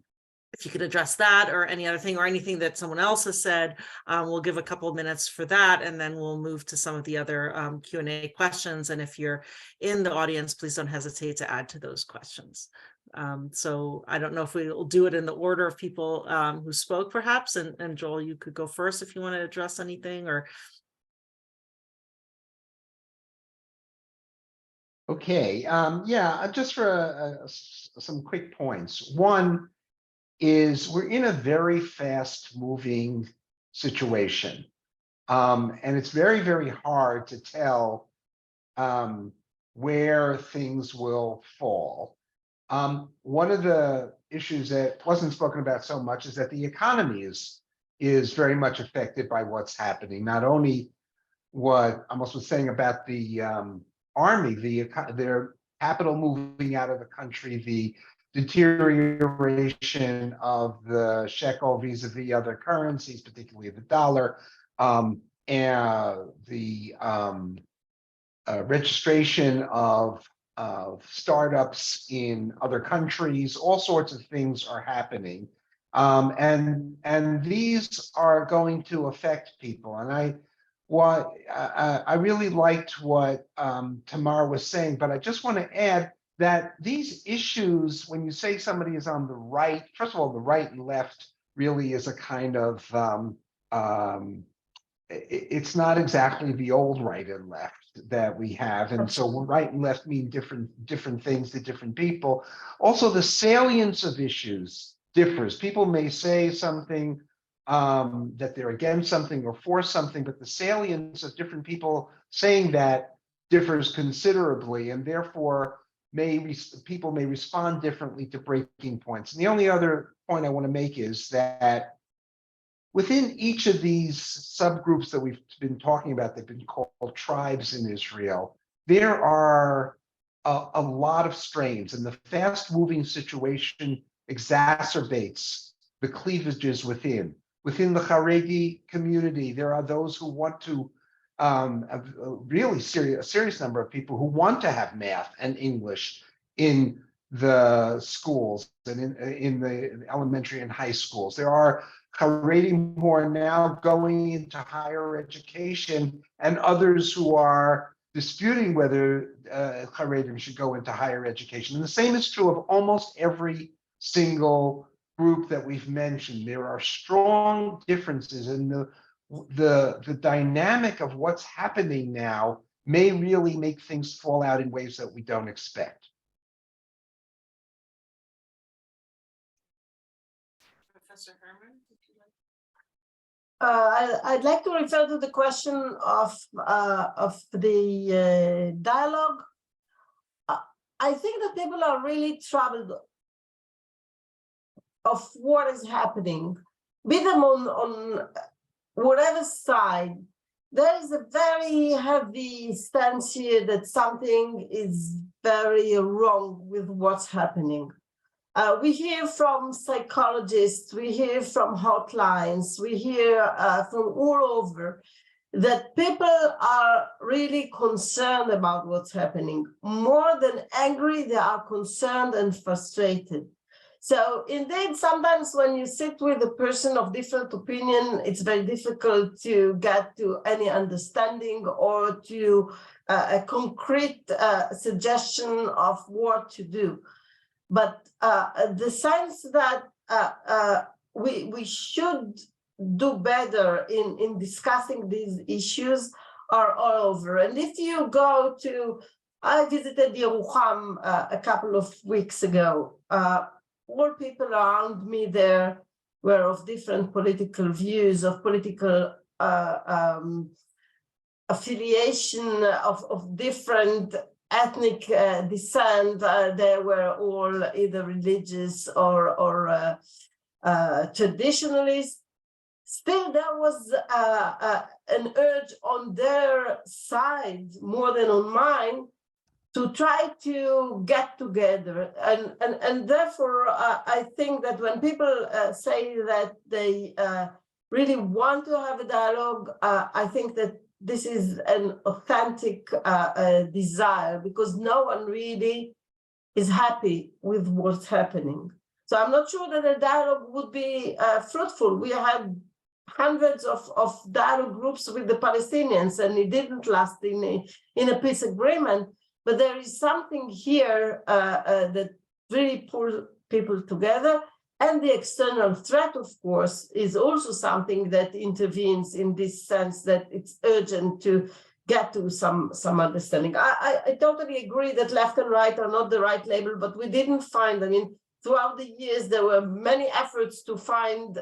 if you could address that or any other thing or anything that someone else has said, we'll give a couple of minutes for that, and then we'll move to some of the other Q&A questions. And if you're in the audience, please don't hesitate to add to those questions. So I don't know if we'll do it in the order of people who spoke, perhaps. And Joel, you could go first if you want to address anything. Or Okay, yeah, just for some quick points. One is we're in a very fast moving situation. And it's very, very hard to tell where things will fall. One of the issues that wasn't spoken about so much is that the economy is very much affected by what's happening. Not only what Amos was saying about the army, their capital moving out of the country, the deterioration of the shekel vis-a-vis other currencies, particularly the dollar, the registration of startups in other countries. All sorts of things are happening. And these are going to affect people. And I really liked what Tamar was saying, but I just want to add that these issues, when you say somebody is on the right, first of all, the right and left really is a kind of, it's not exactly the old right and left that we have. And so right and left mean different things to different people. Also, the salience of issues differs. People may say something that they're against something or for something, but the salience of different people saying that differs considerably, and therefore people may respond differently to breaking points. And the only other point I want to make is that within each of these subgroups that we've been talking about, they've been called tribes in Israel, there are a lot of strains, and the fast-moving situation exacerbates the cleavages within. Within the Haredi community, there are those who want to, a serious number of people who want to have math and English in the schools and in the elementary and high schools. There are Haredim who are now going into higher education, and others who are disputing whether Haredim should go into higher education. And the same is true of almost every single group that we've mentioned. There are strong differences, and the dynamic of what's happening now may really make things fall out in ways that we don't expect. Professor Herman, would you like? I'd like to refer to the question of the dialogue. I think that people are really troubled of what is happening. Be them on whatever side, there is a very heavy stance here that something is very wrong with what's happening. We hear from psychologists, we hear from hotlines, we hear from all over that people are really concerned about what's happening. More than angry, they are concerned and frustrated. So indeed, sometimes when you sit with a person of different opinion, it's very difficult to get to any understanding or to a concrete suggestion of what to do. But the sense that we should do better in discussing these issues are all over. And if you go to, I visited Yerucham a couple of weeks ago. All people around me there were of different political views, of political affiliation, of different ethnic descent. They were all either religious or traditionalist. Still, there was an urge on their side more than on mine to try to get together. And therefore, I think that when people say that they really want to have a dialogue, I think that this is an authentic desire, because no one really is happy with what's happening. So I'm not sure that a dialogue would be fruitful. We had hundreds of dialogue groups with the Palestinians, and it didn't last in a peace agreement. But there is something here that really pulls people together. And the external threat, of course, is also something that intervenes in this sense that it's urgent to get to some understanding. I totally agree that left and right are not the right label, but we didn't find, I mean, throughout the years, there were many efforts to find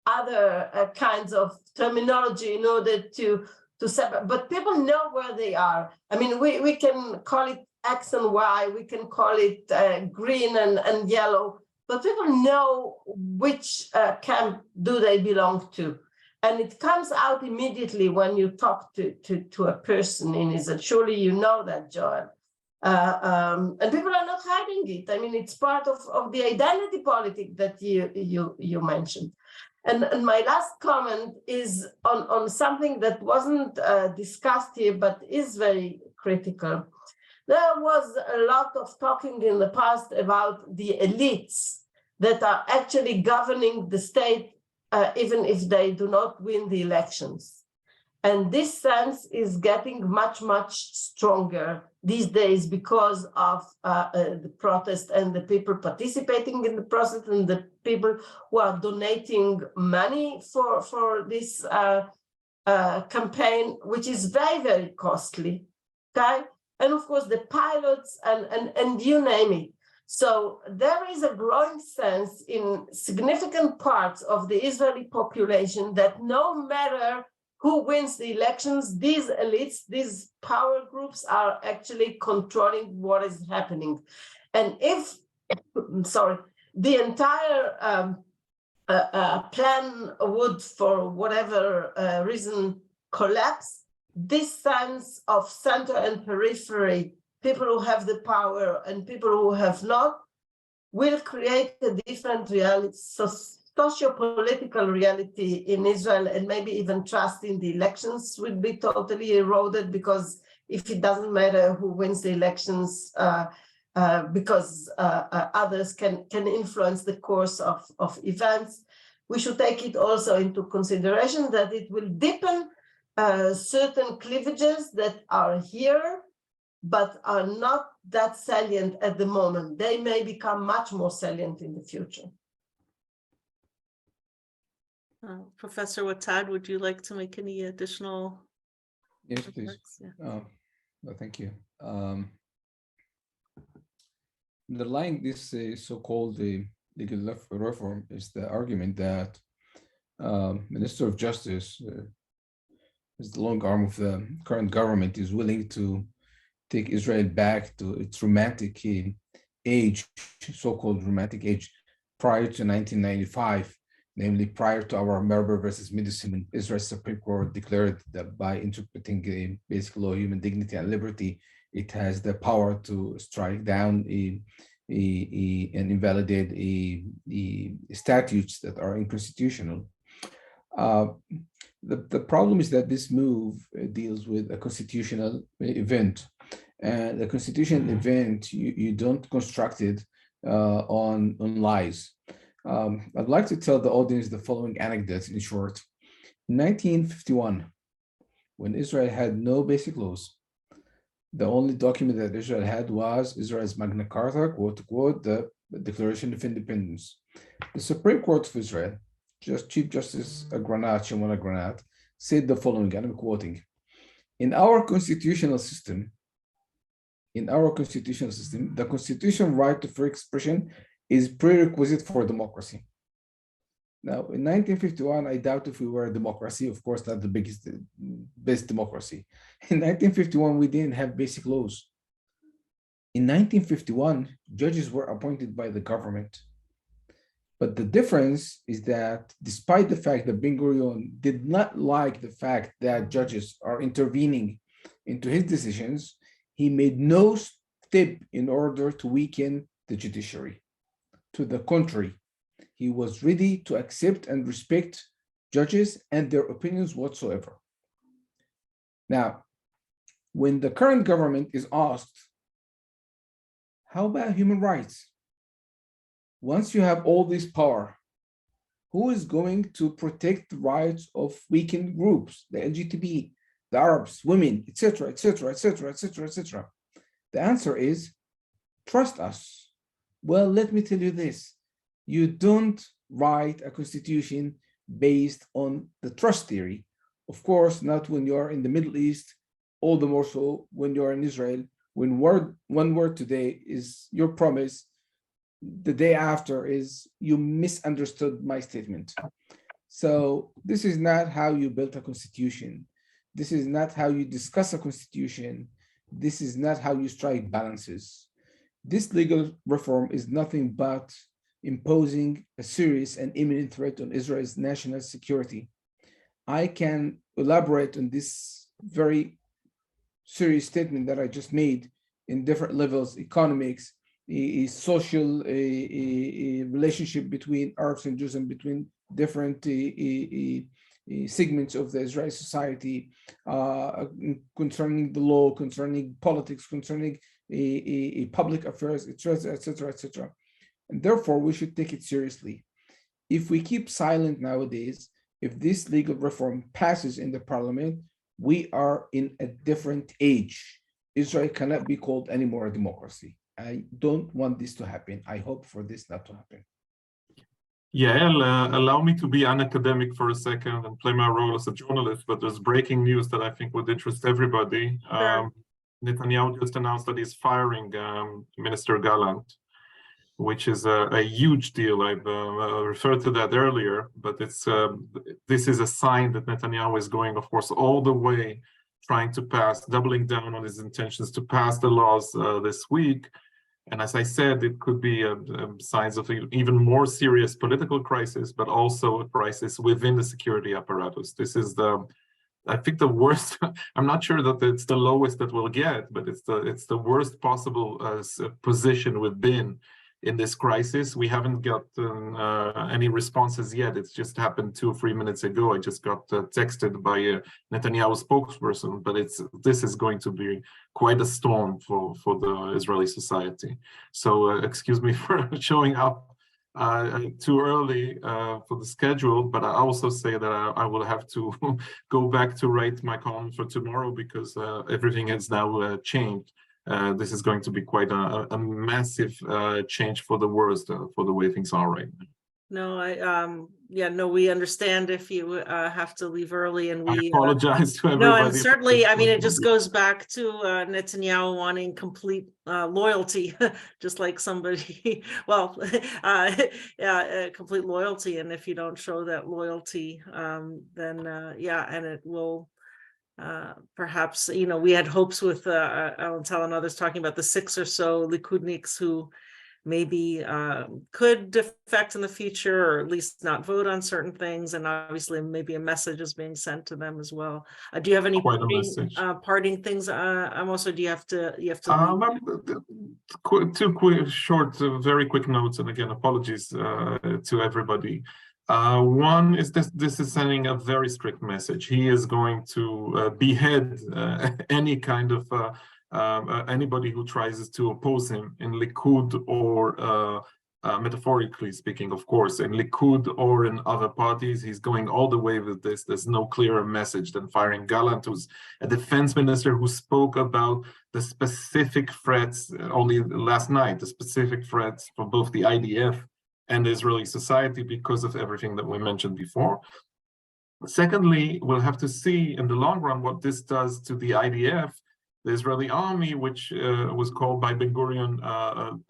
other kinds of terminology in order to separate, but people know where they are. I mean, we can call it X and Y, we can call it green and yellow, but people know which camp do they belong to. And it comes out immediately when you talk to a person in Israel. Surely you know that, Joel. And people are not hiding it. I mean, it's part of the identity politic that you mentioned. And my last comment is on something that wasn't discussed here, but is very critical. There was a lot of talking in the past about the elites that are actually governing the state, even if they do not win the elections. And this sense is getting much, much stronger these days because of the protest and the people participating in the process and the people who are donating money for this campaign, which is very, very costly. Okay. And of course, the pilots and you name it. So there is a growing sense in significant parts of the Israeli population that no matter who wins the elections, these elites, these power groups are actually controlling what is happening. And if, sorry, the entire plan would, for whatever reason, collapse, this sense of center and periphery, people who have the power and people who have not, will create a different reality, socio-political reality in Israel, and maybe even trust in the elections will be totally eroded, because if it doesn't matter who wins the elections, because others can influence the course of events, we should take it also into consideration that it will deepen certain cleavages that are here, but are not that salient at the moment. They may become much more salient in the future. Professor Wattad, would you like to make any additional? Yes, please. remarks? Yeah. No, thank you. Underlying this so-called legal reform is the argument that Minister of Justice, as the long arm of the current government, is willing to take Israel back to its romantic age, so-called romantic age, prior to 1995. Namely, prior to our Merber versus Medicine, Israel's Supreme Court declared that by interpreting basic law, human dignity and liberty, it has the power to strike down and invalidate statutes that are unconstitutional. The problem is that this move deals with a constitutional event, and the constitutional event, you don't construct it on lies. I'd like to tell the audience the following anecdote in short. In 1951, when Israel had no basic laws, the only document that Israel had was Israel's Magna Carta, quote unquote, the Declaration of Independence. The Supreme Court of Israel, Chief Justice Agranat, Shimon Agranat, said the following, and I'm quoting, in our constitutional system, the constitutional right to free expression is prerequisite for democracy. Now, in 1951, I doubt if we were a democracy, of course, not the best democracy. In 1951, we didn't have basic laws. In 1951, judges were appointed by the government. But the difference is that despite the fact that Ben-Gurion did not like the fact that judges are intervening into his decisions, he made no step in order to weaken the judiciary. To the contrary, he was ready to accept and respect judges and their opinions whatsoever. Now, when the current government is asked, how about human rights? Once you have all this power, who is going to protect the rights of weakened groups, the LGTB, the Arabs, women, etc., etc., etc., etc., etc.? The answer is, trust us. Well, let me tell you this. You don't write a constitution based on the trust theory. Of course, not when you're in the Middle East, all the more so when you're in Israel, when one word today is your promise, the day after is you misunderstood my statement. So this is not how you build a constitution. This is not how you discuss a constitution. This is not how you strike balances. This legal reform is nothing but imposing a serious and imminent threat on Israel's national security. I can elaborate on this very serious statement that I just made in different levels: economics, a social relationship between Arabs and Jews and between different segments of the Israeli society, concerning the law, concerning politics, concerning public affairs, etc., etc., etc. And therefore, we should take it seriously. If we keep silent nowadays, if this legal reform passes in the parliament, we are in a different age. Israel cannot be called anymore a democracy. I don't want this to happen. I hope for this not to happen. Yeah, allow me to be unacademic for a second and play my role as a journalist, but there's breaking news that I think would interest everybody. Sure. Netanyahu just announced that he's firing Minister Gallant, which is a huge deal. I've referred to that earlier, but this is a sign that Netanyahu is going, of course, all the way, trying to pass, doubling down on his intentions to pass the laws this week. And as I said, it could be signs of an even more serious political crisis, but also a crisis within the security apparatus. This is I think the worst. I'm not sure that it's the lowest that we'll get, but it's the worst possible position we've been in this crisis. We haven't got any responses yet. It's just happened 2 or 3 minutes ago. I just got texted by a Netanyahu spokesperson, but this is going to be quite a storm for the Israeli society. So excuse me for showing up too early for the schedule, but I also say that I will have to go back to write my column for tomorrow because everything has now changed. This is going to be quite a massive change for the worst for the way things are right now. No, we understand if you have to leave early, and we I apologize to everybody. No, and certainly, I mean, it just goes back to Netanyahu wanting complete loyalty, just like somebody, well, complete loyalty. And if you don't show that loyalty, then and it will perhaps, we had hopes with Alan Tal and others talking about the 6 or so Likudniks who maybe could defect in the future, or at least not vote on certain things, and obviously maybe a message is being sent to them as well. Do you have any parting things, Amos, or do you have to leave? 2 quick, short, very quick notes, and again, apologies to everybody. One is this is sending a very strict message. He is going to behead any kind of anybody who tries to oppose him in Likud, or metaphorically speaking, of course, in Likud or in other parties. He's going all the way with this. There's no clearer message than firing Gallant, who's a defense minister who spoke about the specific threats only last night, the specific threats for both the IDF and the Israeli society because of everything that we mentioned before. Secondly, we'll have to see in the long run what this does to the IDF, the Israeli army, which was called by Ben Gurion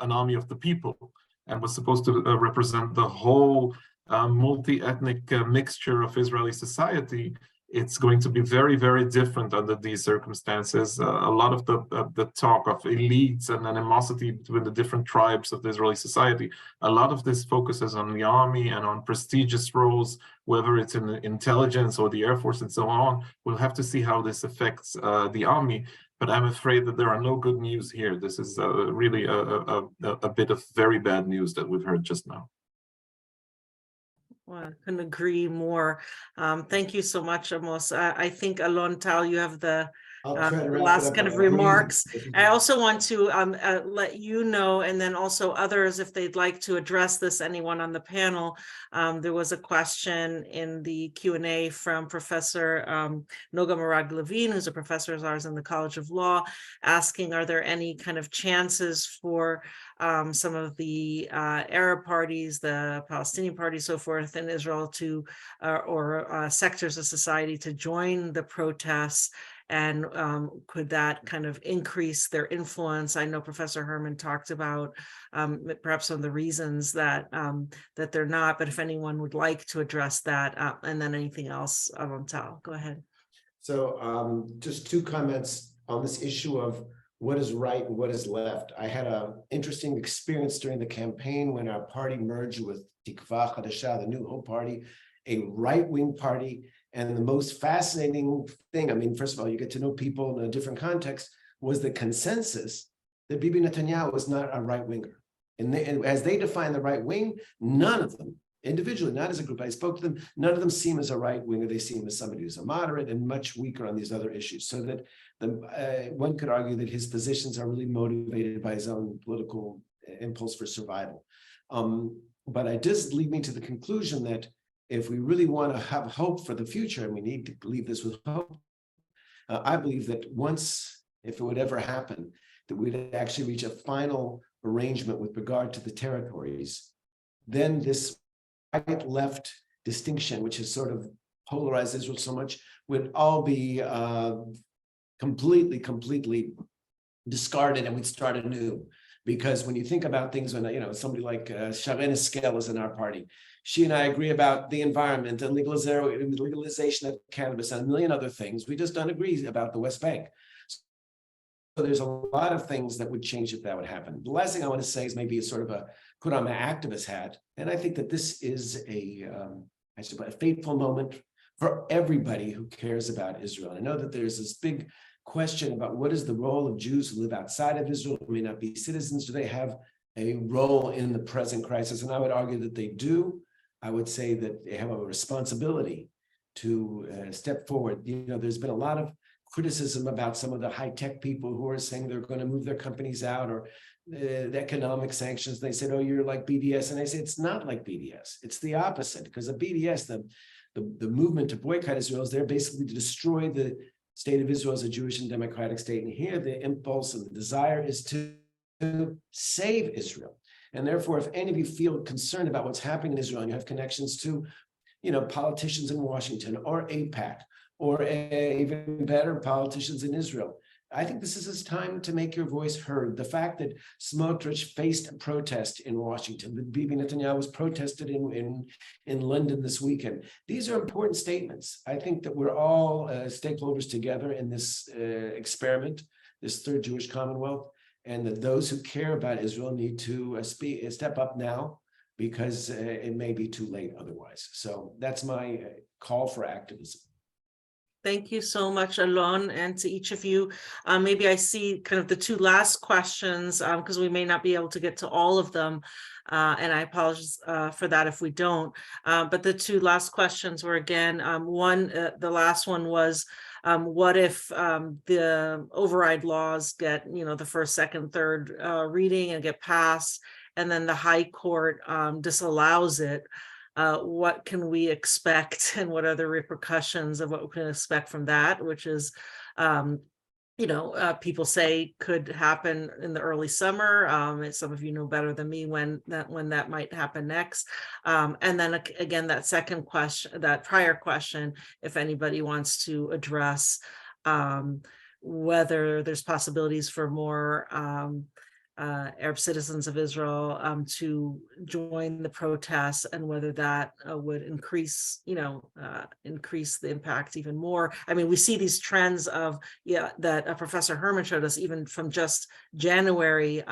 an army of the people, and was supposed to represent the whole multi-ethnic mixture of Israeli society. It's going to be very, very different under these circumstances. A lot of the talk of elites and animosity between the different tribes of the Israeli society, a lot of this focuses on the army and on prestigious roles, whether it's in the intelligence or the Air Force and so on. We'll have to see how this affects the army. But I'm afraid that there are no good news here. This is really a bit of very bad news that we've heard just now. Well, I couldn't agree more. Thank you so much, Amos. I think, Alon Tal, you have the last kind of remarks. I also want to let you know, and then also others, if they'd like to address this, anyone on the panel. There was a question in the Q&A from Professor Noga Marag Levine, who's a professor of ours in the College of Law, asking, are there any kind of chances for some of the Arab parties, the Palestinian parties, so forth in Israel to, or sectors of society to join the protests? And could that kind of increase their influence? I know Professor Herman talked about perhaps some of the reasons that that they're not, but if anyone would like to address that, and then anything else, Tal, go ahead. So just 2 comments on this issue of what is right and what is left. I had an interesting experience during the campaign when our party merged with Tikva Hadasha, the New Hope Party, a right-wing party. And the most fascinating thing, I mean, first of all, you get to know people in a different context, was the consensus that Bibi Netanyahu was not a right winger. And as they define the right wing, none of them, individually, not as a group, I spoke to them, none of them seem as a right winger. They seem as somebody who's a moderate and much weaker on these other issues. So that one could argue that his positions are really motivated by his own political impulse for survival. But it does lead me to the conclusion that if we really want to have hope for the future, and we need to leave this with hope, I believe that once, if it would ever happen, that we'd actually reach a final arrangement with regard to the territories, then this right-left distinction, which has sort of polarized Israel so much, would all be completely discarded, and we'd start anew. Because when you think about things, when somebody like Sharren Eskel is in our party, she and I agree about the environment and legalization of cannabis and a million other things. We just don't agree about the West Bank. So there's a lot of things that would change if that would happen. The last thing I want to say is maybe it's sort of a put on my activist hat, and I think that this is a fateful moment for everybody who cares about Israel. And I know that there's this big question about what is the role of Jews who live outside of Israel, who may not be citizens. Do they have a role in the present crisis? And I would argue that they do. I would say that they have a responsibility to step forward. There's been a lot of criticism about some of the high-tech people who are saying they're going to move their companies out, or the economic sanctions. They said, oh, you're like BDS. And I say, it's not like BDS. It's the opposite, because the BDS, the movement to boycott Israel, is there basically to destroy the state of Israel as a Jewish and democratic state. And here the impulse and the desire is to save Israel. And therefore, if any of you feel concerned about what's happening in Israel, and you have connections to, politicians in Washington or AIPAC, or even better, politicians in Israel, I think this is his time to make your voice heard. The fact that Smotrich faced a protest in Washington, that Bibi Netanyahu was protested in London this weekend. These are important statements. I think that we're all stakeholders together in this experiment, this third Jewish Commonwealth, and that those who care about Israel need to step up now, because it may be too late otherwise. So that's my call for activism. Thank you so much, Alon, and to each of you. Maybe I see kind of the two last questions, because we may not be able to get to all of them, and I apologize for that if we don't. But the two last questions were, again, the last one was, what if the override laws get, the first, second, third reading and get passed, and then the High Court disallows it? What can we expect, and what are the repercussions of what we can expect from that, which is, people say could happen in the early summer. Some of you know better than me when that might happen next. And then again, that prior question, if anybody wants to address whether there's possibilities for more Arab citizens of Israel to join the protests, and whether that would increase the impact even more. I mean, we see these trends of that Professor Herman showed us, even from just January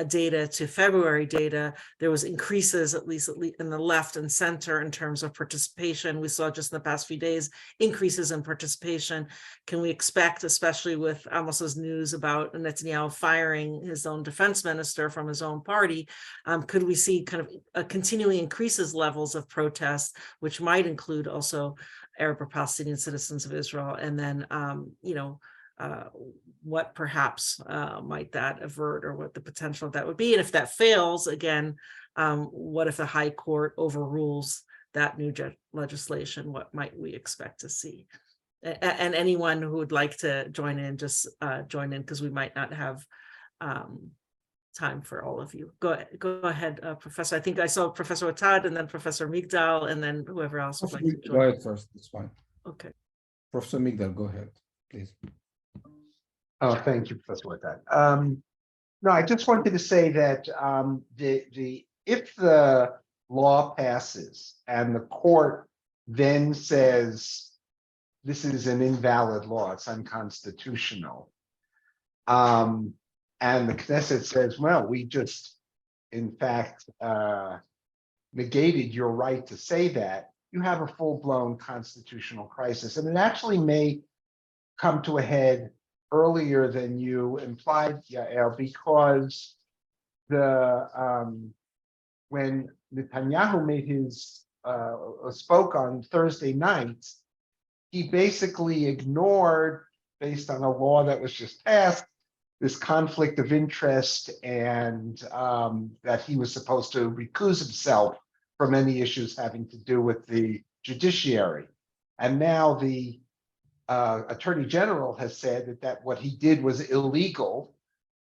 data to February data. There was increases, at least in the left and center, in terms of participation. We saw just in the past few days increases in participation. Can we expect, especially with Amos's news about Netanyahu firing his own defense minister from his own party, could we see kind of a continuing increases levels of protest, which might include also Arab or Palestinian citizens of Israel? And then what perhaps might that avert, or what the potential of that would be? And if that fails, again, what if the High Court overrules that new legislation? What might we expect to see? And anyone who would like to join in, just join in, because we might not have time for all of you. Go ahead, Professor. I think I saw Professor Atad, and then Professor Migdal, and then whoever else would like to join. Go ahead first, that's fine. Okay. Professor Migdal, go ahead, please. Oh, thank you, Professor Whitehead. No, I just wanted to say that if the law passes and the court then says this is an invalid law, it's unconstitutional, and the Knesset says, well, we just, in fact, negated your right to say that, you have a full-blown constitutional crisis. And it actually may come to a head earlier than you implied, Yael, because when Netanyahu made his spoke on Thursday night, he basically ignored, based on a law that was just passed, this conflict of interest, and that he was supposed to recuse himself from any issues having to do with the judiciary. And now the Attorney General has said that what he did was illegal.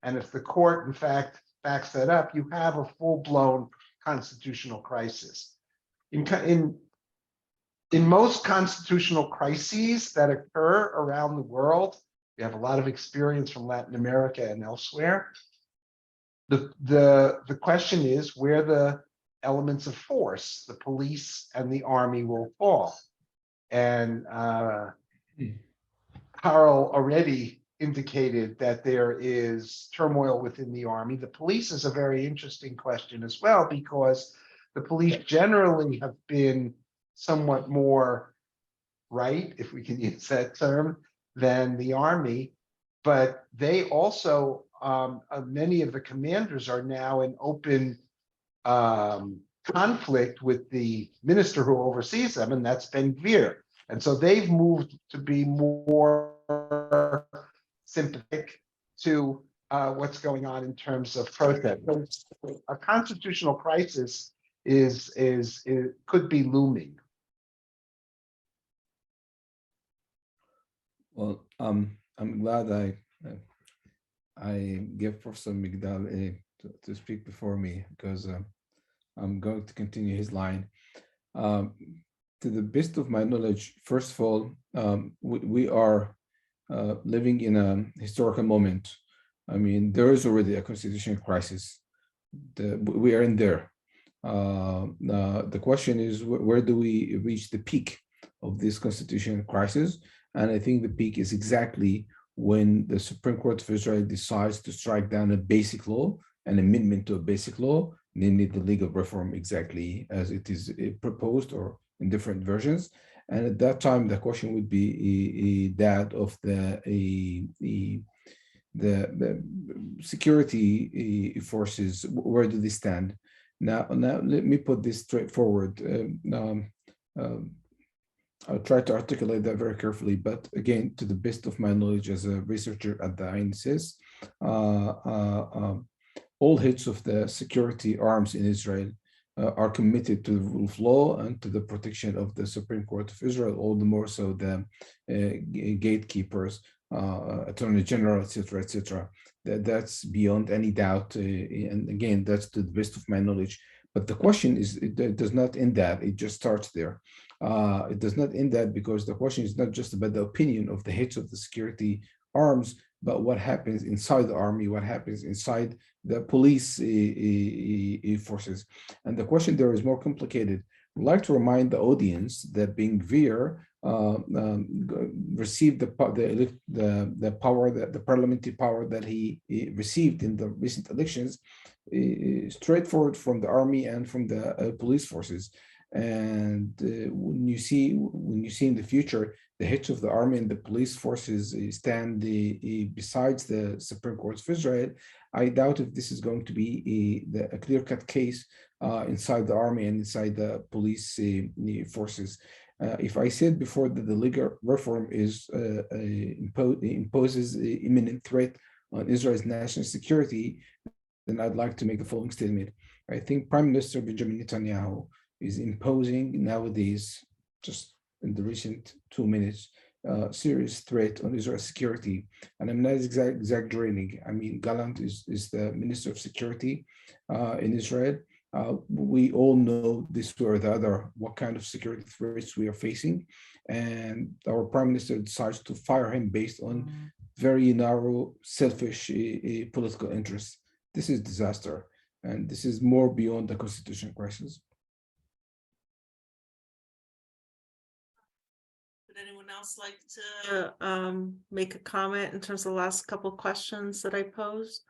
And if the court, in fact, backs that up, you have a full-blown constitutional crisis. In most constitutional crises that occur around the world, we have a lot of experience from Latin America and elsewhere. The question is where the elements of force, the police and the army, will fall. And Carl already indicated that there is turmoil within the army. The police is a very interesting question as well, because the police generally have been somewhat more right, if we can use that term, than the army. But they also, many of the commanders are now in open conflict with the minister who oversees them, and that's Ben-Gvir. And so they've moved to be more sympathetic to what's going on in terms of protest. So a constitutional crisis could be looming. Well, I'm glad I gave Professor Migdal to speak before me, because I'm going to continue his line. To the best of my knowledge, first of all, we are living in a historical moment. I mean, there is already a constitutional crisis. We are in there. The question is, where do we reach the peak of this constitutional crisis? And I think the peak is exactly when the Supreme Court of Israel decides to strike down a basic law, an amendment to a basic law, namely the legal reform, exactly as it is proposed or in different versions. And at that time, the question would be that of the security forces. Where do they stand? Now let me put this straightforward. I'll try to articulate that very carefully, but again, to the best of my knowledge as a researcher at the INSS, all heads of the security arms in Israel are committed to the rule of law and to the protection of the Supreme Court of Israel, all the more so the gatekeepers, Attorney General, etc., etc. That's beyond any doubt, and again, that's to the best of my knowledge. But the question is, it does not end that, it just starts there. It does not end that, because the question is not just about the opinion of the heads of the security arms, but what happens inside the army, what happens inside the police forces. And the question there is more complicated. I'd like to remind the audience that Ben-Gvir received the power, the parliamentary power that he received in the recent elections, straightforward from the army and from the police forces. And when you see in the future the heads of the army and the police forces stand besides the Supreme Court of Israel, I doubt if this is going to be a clear-cut case inside the army and inside the police forces. If I said before that the legal reform imposes an imminent threat on Israel's national security, then I'd like to make the following statement. I think Prime Minister Benjamin Netanyahu is imposing nowadays, just in the recent 2 minutes, serious threat on Israel's security. And I'm not exaggerating. I mean, Gallant is the Minister of Security in Israel. We all know this way or the other what kind of security threats we are facing. And our Prime Minister decides to fire him based on very narrow, selfish political interests. This is disaster. And this is more beyond the constitutional crisis. Would anyone else like to make a comment in terms of the last couple of questions that I posed?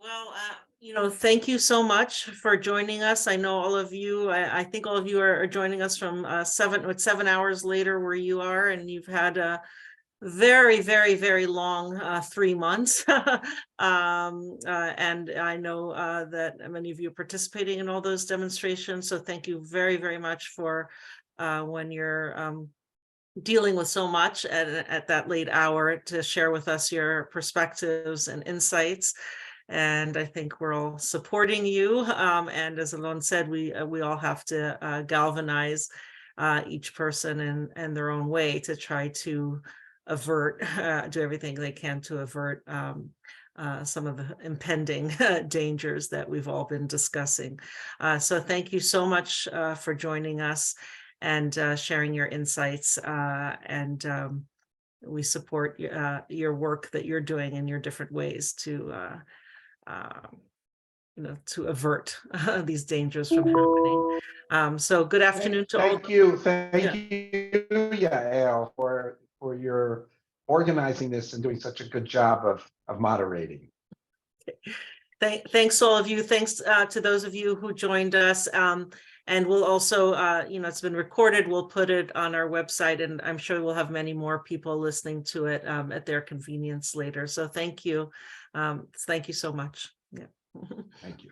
Well, thank you so much for joining us. I know all of you, I think all of you are joining us from 7 hours later where you are, and you've had a very, very, very long 3 months. And I know that many of you are participating in all those demonstrations. So thank you very, very much for when you're dealing with so much at that late hour to share with us your perspectives and insights. And I think we're all supporting you. And as Alon said, we all have to galvanize each person in their own way to try to avert, do everything they can to avert some of the impending dangers that we've all been discussing. So thank you so much for joining us and sharing your insights. And we support your work that you're doing in your different ways to to avert these dangers from happening. So good afternoon to all. Thank you, Yael, for your organizing this and doing such a good job of moderating. Thanks all of you. Thanks to those of you who joined us. And we'll also, it's been recorded. We'll put it on our website, and I'm sure we'll have many more people listening to it at their convenience later. So thank you. Thank you so much. Yeah. Thank you.